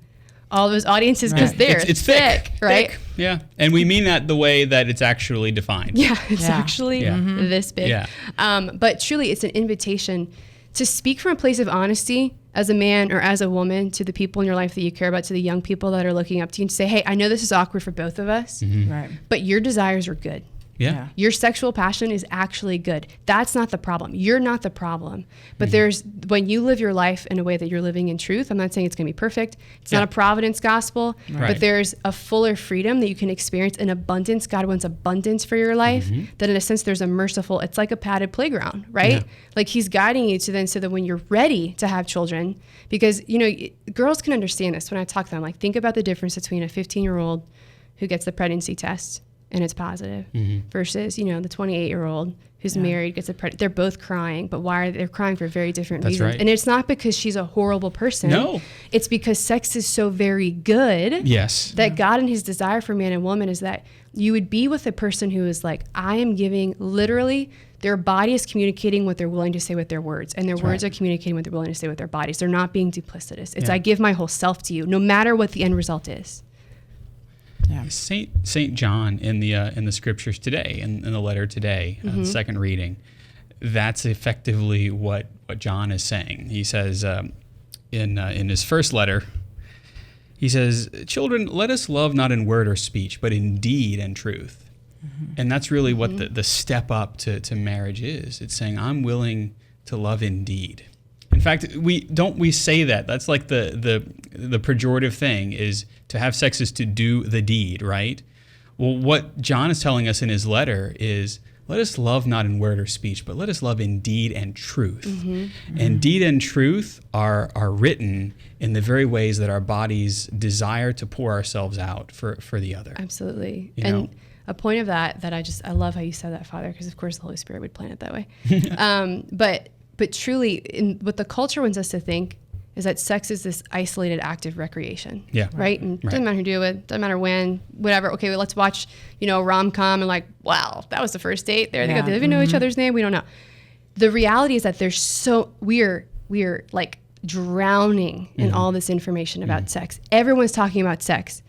all those audiences because it's thick, right? Thick. Yeah, and we mean that the way that it's actually defined. Yeah, it's actually this big. Yeah. But truly, it's an invitation to speak from a place of honesty as a man or as a woman to the people in your life that you care about, to the young people that are looking up to you, and say, hey, I know this is awkward for both of us, but your desires are good. Yeah. Your sexual passion is actually good. That's not the problem. You're not the problem. But there's, when you live your life in a way that you're living in truth, I'm not saying it's going to be perfect. It's not a providence gospel, but there's a fuller freedom that you can experience, an abundance. God wants abundance for your life. That in a sense, there's a merciful, it's like a padded playground, right? Yeah. Like he's guiding you to then, so that when you're ready to have children, because, you know, girls can understand this when I talk to them, like think about the difference between a 15-year-old who gets the pregnancy test and it's positive versus, the 28-year-old who's married gets they're both crying, but why are they crying for very different reasons? Right. And it's not because she's a horrible person. No. It's because sex is so very good. Yes. That God and his desire for man and woman is that you would be with a person who is like, I am giving literally their body is communicating what they're willing to say with their words, and their words are communicating what they're willing to say with their bodies. They're not being duplicitous. It's I give my whole self to you, no matter what the end result is. Yeah. Saint John in the scriptures today, in the letter today, the second reading, that's effectively what John is saying. He says in his first letter, he says, "Children, let us love not in word or speech, but in deed and truth." And that's really what the step up to marriage is. It's saying, I'm willing to love in deed. In fact, we say that. That's like the pejorative thing is to have sex is to do the deed, right? Well, what John is telling us in his letter is, let us love not in word or speech, but let us love in deed and truth. And deed and truth are written in the very ways that our bodies desire to pour ourselves out for the other. Absolutely. And a point of that I love how you said that, Father, because of course the Holy Spirit would plan it that way. But truly, what the culture wants us to think is that sex is this isolated act of recreation. Yeah. Right? And doesn't matter who do it, doesn't matter when, whatever. Okay, well, let's watch, rom-com and like, wow, that was the first date. There they go. Do they even know each other's name? We don't know. The reality is that we're like drowning in all this information about sex. Everyone's talking about sex.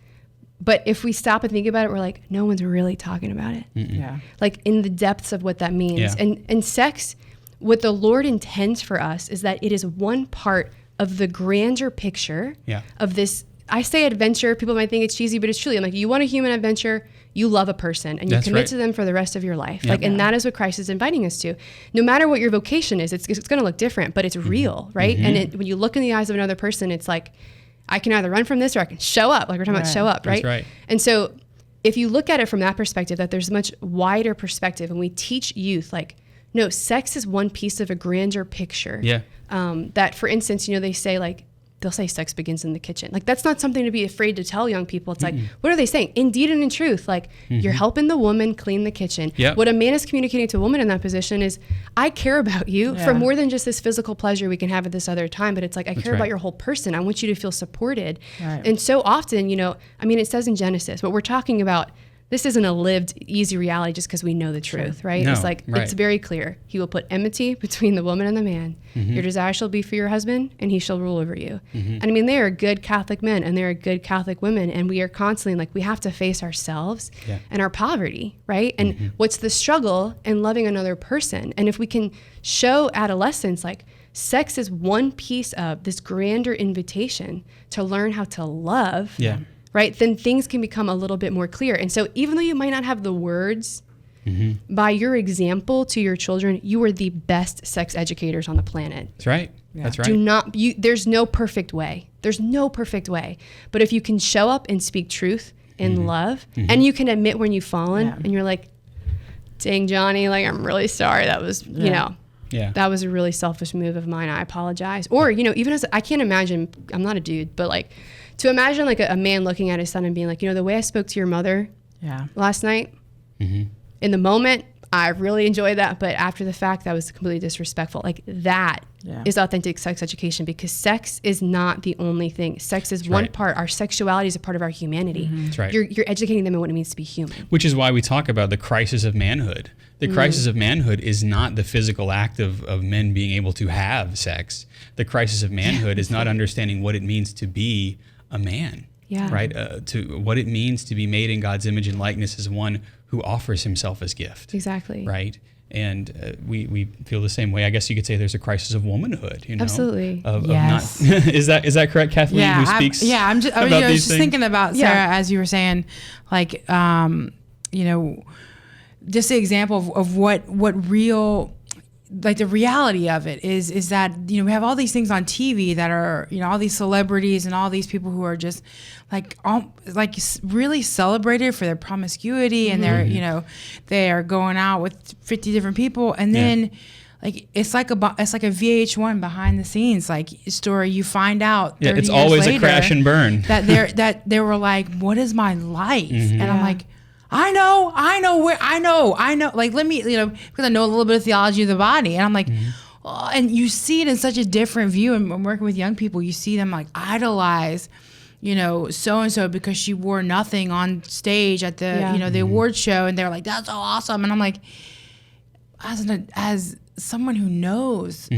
But if we stop and think about it, we're like, no one's really talking about it. Yeah. Like in the depths of what that means. Yeah. And sex, what the Lord intends for us is that it is one part of the grander picture of this. I say adventure, people might think it's cheesy, but it's truly, I'm like, you want a human adventure, you love a person, and you commit to them for the rest of your life. Yep. And that is what Christ is inviting us to. No matter what your vocation is, it's going to look different, but it's real, right? And when you look in the eyes of another person, it's like, I can either run from this or I can show up. Like we're talking about show up, right? That's right. And so if you look at it from that perspective, that there's a much wider perspective, and we teach youth, like, no, sex is one piece of a grander picture. Yeah. That, for instance, they say, like, they'll say sex begins in the kitchen. Like, that's not something to be afraid to tell young people. It's like, what are they saying? In deed and in truth. Like, you're helping the woman clean the kitchen. Yep. What a man is communicating to a woman in that position is, I care about you for more than just this physical pleasure we can have at this other time. But it's like, I care about your whole person. I want you to feel supported. Right. And so often, it says in Genesis, but we're talking about, this isn't a lived, easy reality just because we know the truth, right? No, it's like, it's very clear. He will put enmity between the woman and the man. Your desire shall be for your husband, and he shall rule over you. And they are good Catholic men, and there are good Catholic women, and we are constantly, like, we have to face ourselves and our poverty, right? And what's the struggle in loving another person? And if we can show adolescents, like, sex is one piece of this grander invitation to learn how to love. Yeah. Right, then things can become a little bit more clear. And so even though you might not have the words, by your example to your children, you are the best sex educators on the planet. That's right. Yeah. That's right. There's no perfect way. There's no perfect way. But if you can show up and speak truth in love, and you can admit when you've fallen, and you're like, dang, Johnny, like, I'm really sorry. That was, that was a really selfish move of mine. I apologize. Or, even as, I can't imagine, I'm not a dude, but like, to imagine like a man looking at his son and being like, the way I spoke to your mother last night, in the moment, I really enjoyed that. But after the fact, that was completely disrespectful. Like that is authentic sex education, because sex is not the only thing. Sex is one part. Our sexuality is a part of our humanity. That's right. You're educating them in what it means to be human. Which is why we talk about the crisis of manhood. The crisis of manhood is not the physical act of men being able to have sex. The crisis of manhood is not understanding what it means to be a man, right? To what it means to be made in God's image and likeness as one who offers himself as gift. Exactly. Right. And we feel the same way. I guess you could say there's a crisis of womanhood. Absolutely. Yes. Of not, is that correct, Kathleen? Yeah. Who speaks? I was just thinking about Sarah as you were saying, like, just the example of what real. Like the reality of it is that, we have all these things on TV that are, all these celebrities and all these people who are just like really celebrated for their promiscuity and they're, they are going out with 50 different people. And then like, it's like a VH1 behind the scenes, like story. You find out 30 it's years always later a crash and burn that they were like, what is my life? And I'm like, I know. Like, let me, because I know a little bit of theology of the body. And I'm like, oh, and you see it in such a different view. And I'm working with young people, you see them like idolize, so-and-so because she wore nothing on stage at the, the award show. And they're like, that's so awesome. And I'm like, as someone who knows,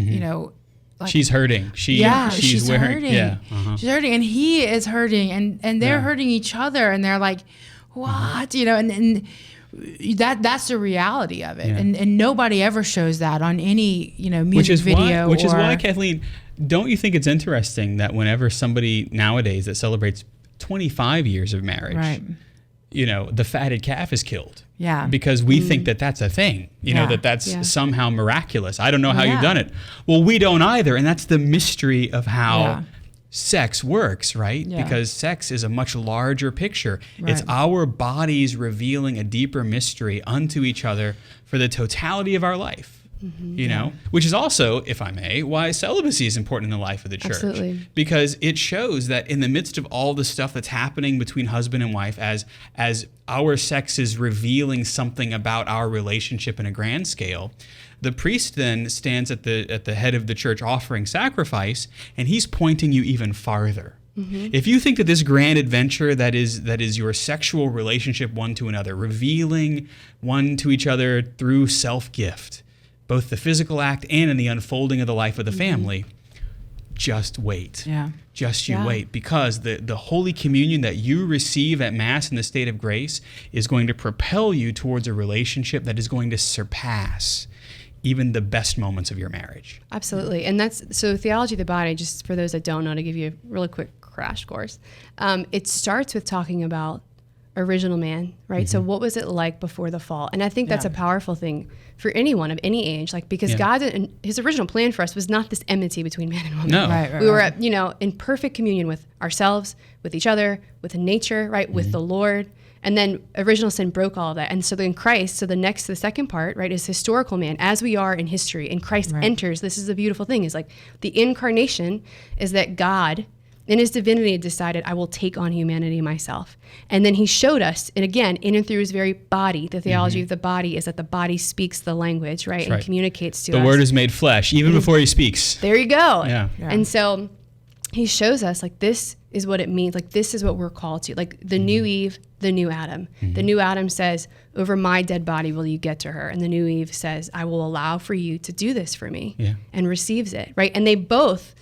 like, she's hurting. She's hurting. Yeah. She's hurting, and he is hurting, and they're hurting each other, and they're like, what? And that's the reality of it. And nobody ever shows that on any, music video. Which is why, Kathleen, don't you think it's interesting that whenever somebody nowadays that celebrates 25 years of marriage, right, the fatted calf is killed? Yeah. Because we think that that's a thing, that's somehow miraculous. I don't know how you've done it. Well, we don't either. And that's the mystery of how sex works, right? Yeah. Because sex is a much larger picture. Right. It's our bodies revealing a deeper mystery unto each other for the totality of our life. Which is also, if I may, why celibacy is important in the life of the church. Absolutely. Because it shows that in the midst of all the stuff that's happening between husband and wife, as our sex is revealing something about our relationship in a grand scale, the priest then stands at the head of the church offering sacrifice, and he's pointing you even farther. If you think that this grand adventure that is your sexual relationship one to another, revealing one to each other through self-gift, both the physical act and in the unfolding of the life of the family, just wait. Yeah. Just you wait, because the Holy Communion that you receive at Mass in the state of grace is going to propel you towards a relationship that is going to surpass even the best moments of your marriage. Absolutely. And so theology of the body, just for those that don't know, to give you a really quick crash course, it starts with talking about original man, right? So what was it like before the fall? And I think that's a powerful thing for anyone of any age, because God, his original plan for us was not this enmity between man and woman. No. Right, we were in perfect communion with ourselves, with each other, with nature, right? With the Lord. And then original sin broke all of that. And so then Christ, the second part, right, is historical man, as we are in history. And Christ enters, this is the beautiful thing, is like the incarnation is that God, in his divinity, decided, I will take on humanity myself. And then he showed us, and again, in and through his very body, the theology of the body is that the body speaks the language, right? And communicates to us. The word is made flesh, even before he speaks. There you go. Yeah. And so he shows us, like, this is what it means. Like, this is what we're called to. Like, the new Eve, the new Adam. The new Adam says, over my dead body will you get to her. And the new Eve says, I will allow for you to do this for me. And receives it, right? And they both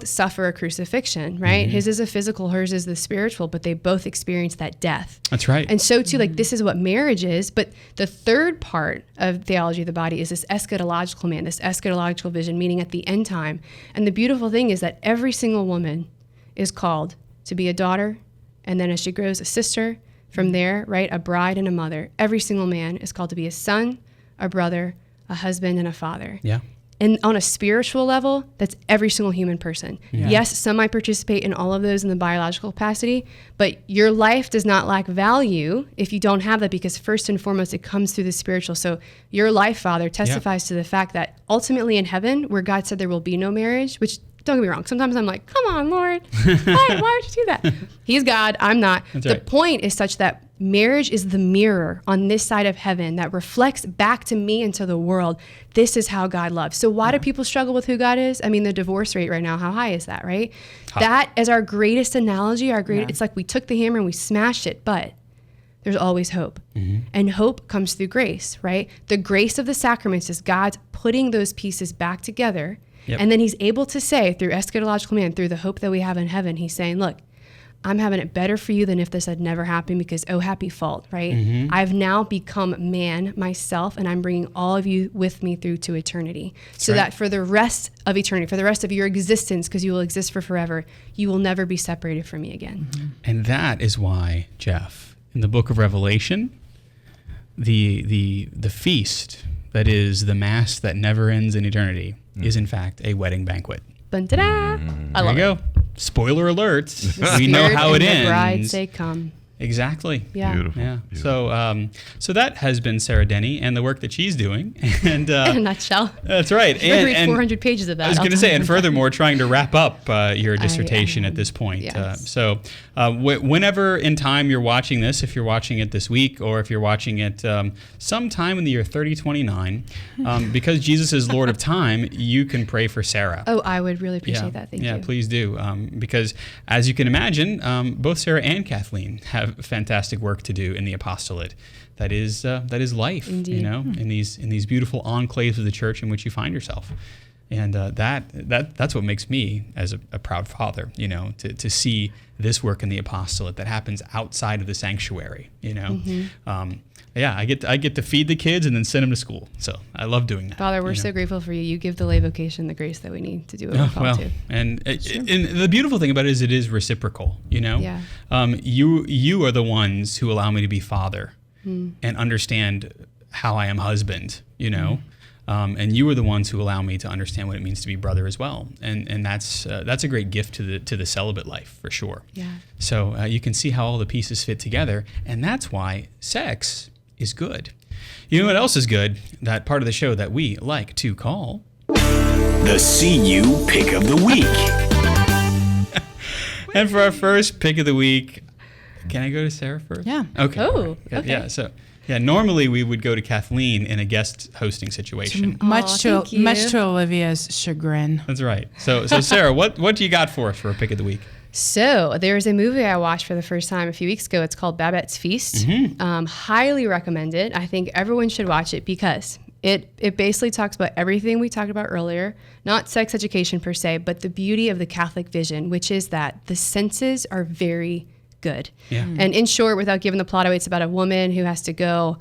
suffer a crucifixion, right? His is a physical, hers is the spiritual, but they both experience that death. That's right. And so too, like, this is what marriage is. But the third part of theology of the body is this eschatological man, this eschatological vision, meaning at the end time. And the beautiful thing is that every single woman is called to be a daughter, and then as she grows, a sister. From there, right, a bride and a mother. Every single man is called to be a son, a brother, a husband, and a father. Yeah. And on a spiritual level, that's every single human person. Yeah. Yes, some might participate in all of those in the biological capacity, but your life does not lack value if you don't have that, because first and foremost, it comes through the spiritual. So your life, Father, testifies to the fact that ultimately in heaven, where God said there will be no marriage, which, don't get me wrong, sometimes I'm like, come on, Lord, why would you do that? He's God, I'm not. That's the point is such that marriage is the mirror on this side of heaven that reflects back to me and to the world. This is how God loves. So why do people struggle with who God is? I mean, the divorce rate right now, how high is that, right? That is our greatest analogy. It's like we took the hammer and we smashed it, but there's always hope. And hope comes through grace, right? The grace of the sacraments is God's putting those pieces back together. And then he's able to say, through eschatological man, through the hope that we have in heaven, he's saying, look, I'm having it better for you than if this had never happened, because oh, happy fault, right? I've now become man myself, and I'm bringing all of you with me through to eternity. So that for the rest of eternity, for the rest of your existence, because you will exist for forever, you will never be separated from me again. And that is why, Jeff, in the book of Revelation, the feast that is the Mass that never ends in eternity is in fact a wedding banquet. There you go. Spoiler alert. We know how it ends. The bride say come. Exactly. Yeah. Beautiful. Yeah. Beautiful. So that has been Sarah Denny and the work that she's doing. And In a nutshell. that's right. Read 400 pages of that. I was going to say, and furthermore, trying to wrap up your I dissertation am. at this point. Yes. Whenever in time you're watching this, if you're watching it this week, or if you're watching it sometime in the year 3029, because Jesus is Lord of time, you can pray for Sarah. Oh, I would really appreciate that. Thank you. Yeah, please do. Because as you can imagine, both Sarah and Kathleen have fantastic work to do in the apostolate. That is life. Indeed. You know, in these beautiful enclaves of the church in which you find yourself. And that's what makes me as a proud father, you know, to see this work in the apostolate that happens outside of the sanctuary, you know. I get to feed the kids and then send them to school. So I love doing that. Father, we're so grateful for you. You give the lay vocation the grace that we need to do what we're called to. And the beautiful thing about it is reciprocal, you know. Yeah. You are the ones who allow me to be father and understand how I am husband, you know. And you are the ones who allow me to understand what it means to be brother as well, and that's a great gift to the celibate life for sure. Yeah. So you can see how all the pieces fit together, and that's why sex is good. You know what else is good? That part of the show that we like to call the CU Pick of the Week. And for our first pick of the week, can I go to Sarah first? Yeah. Okay. Oh, okay. Yeah. So. Yeah, normally we would go to Kathleen in a guest hosting situation. Much thank you. to Olivia's chagrin. That's right. So Sarah, what do you got for us for a pick of the week? So there's a movie I watched for the first time a few weeks ago. It's called Babette's Feast. Highly recommend it. I think everyone should watch it because it basically talks about everything we talked about earlier, not sex education per se, but the beauty of the Catholic vision, which is that the senses are very good. Yeah. And in short, without giving the plot away, it's about a woman who has to go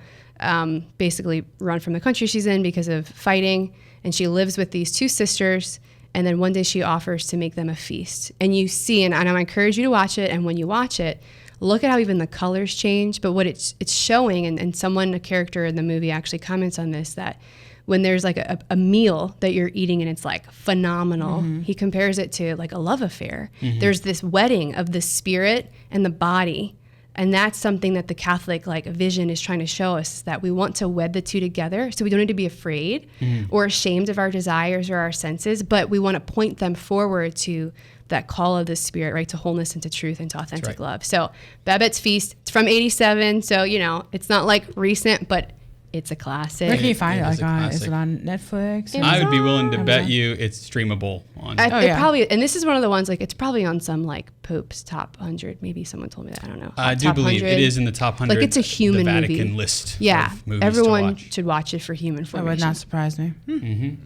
basically run from the country she's in because of fighting. And she lives with these two sisters. And then one day she offers to make them a feast. And you see, and I encourage you to watch it. And when you watch it, look at how even the colors change. But what it's showing, and a character in the movie actually comments on this, that when there's like a meal that you're eating and it's like phenomenal, he compares it to like a love affair. There's this wedding of the spirit and the body. And that's something that the Catholic like vision is trying to show us, is that we want to wed the two together. So we don't need to be afraid or ashamed of our desires or our senses, but we want to point them forward to that call of the spirit, right? To wholeness and to truth and to authentic love. So Babette's Feast, it's from 1987. So, you know, it's not like recent, but it's a classic. Where can you find it? It is Like a on, classic. is it on Netflix? It I was would be willing to on bet Amazon. you it's streamable on. It probably, and this is one of the ones, like, it's probably on some like Pope's top 100. Maybe someone told me that. I don't know. I do Top believe 100. it is in the top 100. Like, it's a human the Vatican movie. list. Yeah, of movies to everyone watch. should watch it for human That formation. would not surprise me.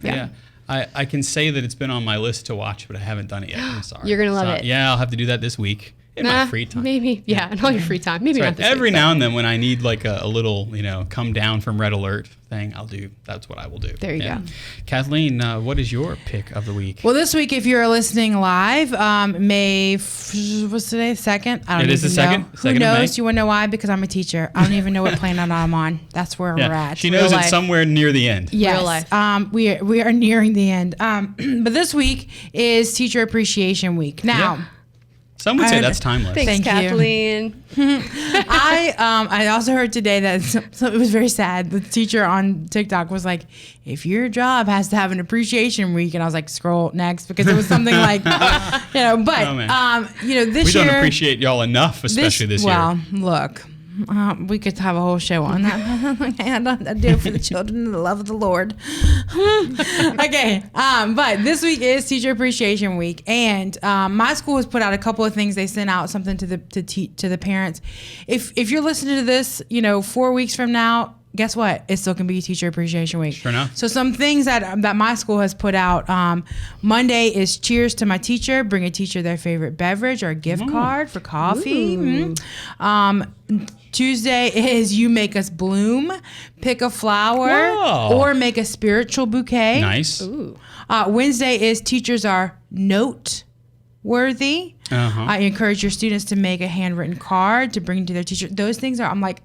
Yeah. I can say that it's been on my list to watch, but I haven't done it yet. I'm sorry. You're gonna love it. Yeah, I'll have to do that this week in my free time. Maybe, yeah, in all your free time. Maybe That's not right. this Every week, now and then when I need like a little, come down from red alert thing, that's what I will do. There you go. Kathleen, what is your pick of the week? Well, this week, if you're listening live, what's today? 2nd? I don't It is the even know. 2nd? Who 2nd of May? knows? You want to know why? Because I'm a teacher. I don't even know what planet I'm on. That's where we're at. She Real knows life. it's somewhere near the end. Yes. Real life. We are nearing the end. But this week is Teacher Appreciation Week. Now, Yeah. Some would say that's timeless. Thanks, Thank you. Kathleen. I also heard today that so it was very sad. The teacher on TikTok was like, if your job has to have an appreciation week, and I was like, scroll next, because it was something like, but Oh, man. this We year. don't appreciate y'all enough, especially this year. Well, look. We could have a whole show on that. I do it for the children and the love of the Lord. Okay, but this week is Teacher Appreciation Week, and my school has put out a couple of things. They sent out something to the parents. If you're listening to this, 4 weeks from now, guess what? It still can be Teacher Appreciation Week. Sure enough. So some things that my school has put out. Monday is Cheers to My Teacher. Bring a teacher their favorite beverage or a gift card for coffee. Tuesday is You Make Us Bloom. Pick a flower Whoa. or make a spiritual bouquet. Nice. Ooh. Wednesday is Teachers Are Noteworthy. I encourage your students to make a handwritten card to bring to their teacher. Those things are, I'm like,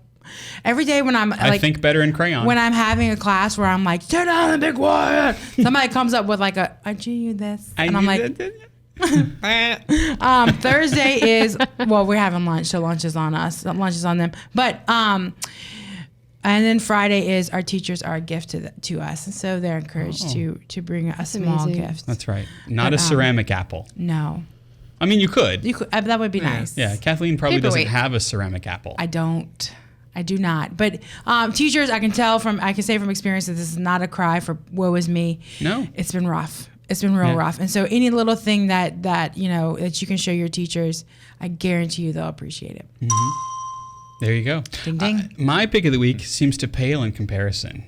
every day when I'm I think better in crayon. when I'm having a class where I'm like, sit down and be quiet, somebody comes up with like I drew you this. And I'm like, Thursday is, well, we're having lunch, so lunch is on us. Lunch is on them. But and then Friday is our teachers are a gift to us, and so they're encouraged to bring a small gift. That's right. Not a ceramic apple. No. I mean, you could. That would be nice. Yeah, Kathleen probably doesn't have a ceramic apple. I do not. But teachers, I can say from experience that this is not a cry for woe is me. No. It's been rough. It's been real rough. And so any little thing that that you can show your teachers, I guarantee you they'll appreciate it. Mm-hmm. There you go. Ding, ding. My pick of the week seems to pale in comparison.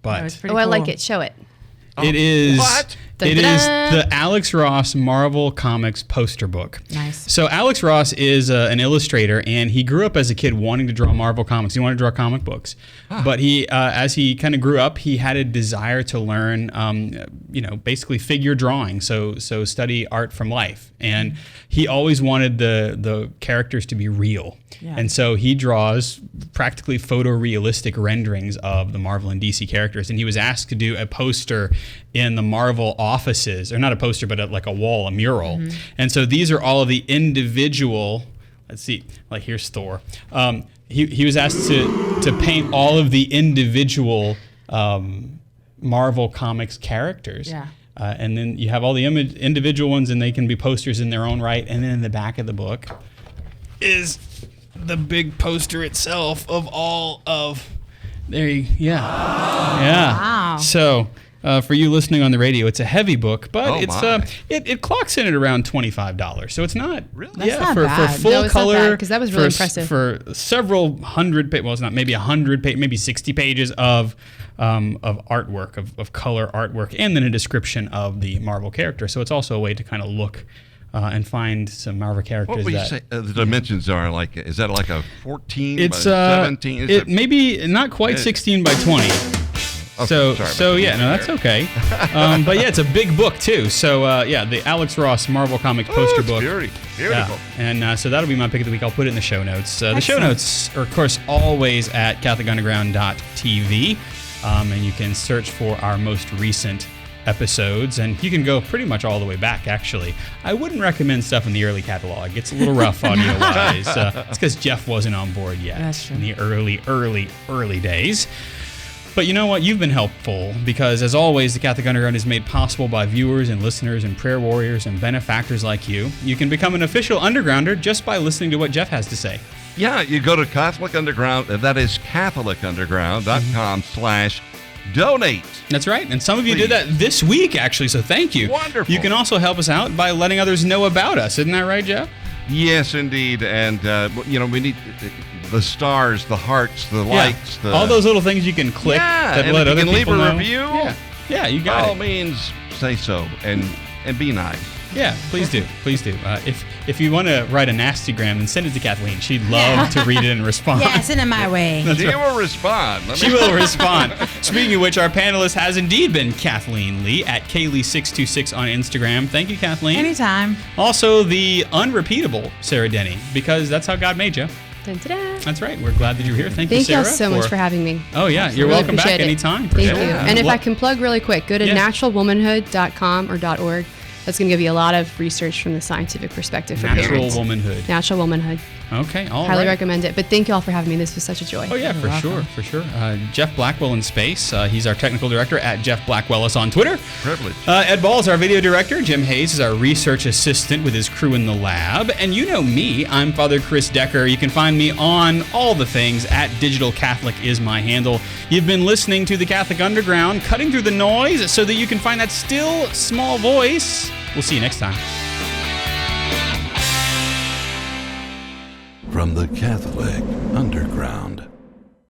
But I like it. Show it. It is what? It is the Alex Ross Marvel Comics poster book. Nice. So Alex Ross is an illustrator, and he grew up as a kid wanting to draw Marvel comics. He wanted to draw comic books, but he, as he kind of grew up, he had a desire to learn, basically figure drawing. So study art from life, and he always wanted the characters to be real. Yeah. And so he draws practically photorealistic renderings of the Marvel and DC characters. And he was asked to do a poster in the Marvel offices, or not a poster, but like a wall, a mural. Mm-hmm. And so these are all of the individual, let's see, like here's Thor. He was asked to paint all of the individual Marvel Comics characters. Yeah. And then you have all the individual ones, and they can be posters in their own right. And then in the back of the book is the big poster itself of all of Wow. So for you listening on the radio, it's a heavy book, but it clocks in at around $25. So it's not really. That's not for bad. full color, because that was really impressive. For several hundred pages, well, it's not, maybe 100 pages, maybe 60 pages of artwork, of color artwork, and then a description of the Marvel character. So it's also a way to kind of look and find some Marvel characters. What would you say the dimensions are? Like, is that like a 14 it's, by 17? It maybe not quite 16 by 20. Okay, that's okay. But yeah, it's a big book too. So the Alex Ross Marvel Comics poster book. Beautiful. Yeah. And so that'll be my pick of the week. I'll put it in the show notes. The show notes are, of course, always at CatholicUnderground.tv, and you can search for our most recent episodes, and you can go pretty much all the way back, actually. I wouldn't recommend stuff in the early catalog. It's a little rough audio-wise. It's because Jeff wasn't on board yet. That's true. In the early days. But you know what? You've been helpful, because, as always, the Catholic Underground is made possible by viewers and listeners and prayer warriors and benefactors like you. You can become an official Undergrounder just by listening to what Jeff has to say. Yeah, you go to Catholic Underground, that is CatholicUnderground.com/donate. That's right. And some of you did that this week, actually, so thank you. Wonderful. You can also help us out by letting others know about us. Isn't that right, Jeff? Yes, indeed. And, we need the stars, the hearts, the likes. All those little things you can click that and let if other you can people leave a know. review. Yeah, you got it. By all means, say so and be nice. Yeah, please do. Please do. If you want to write a nastygram, then send it to Kathleen. She'd love to read it and respond. Yeah, send it my way. She will respond. She will respond. Speaking of which, our panelist has indeed been Kathleen Lee at Kaylee626 on Instagram. Thank you, Kathleen. Anytime. Also, the unrepeatable Sarah Denny, because that's how God made you. Dun-da-da. That's right. We're glad that you're here. Thank you, Sarah. Thank you so much for having me. Oh, yeah. You're welcome back anytime. Thank you. And if I can plug really quick, go to naturalwomanhood.com or .org. That's going to give you a lot of research from the scientific perspective for parents. Natural Womanhood. Okay, all Highly recommend it. But thank you all for having me. This was such a joy. Oh, yeah, for sure. Jeff Blackwell in space. He's our technical director at Jeff Blackwellis on Twitter. Privilege. Ed Ball is our video director. Jim Hayes is our research assistant with his crew in the lab. And you know me. I'm Father Chris Decker. You can find me on all the things at Digital Catholic is my handle. You've been listening to the Catholic Underground, cutting through the noise so that you can find that still small voice. We'll see you next time. From the Catholic Underground.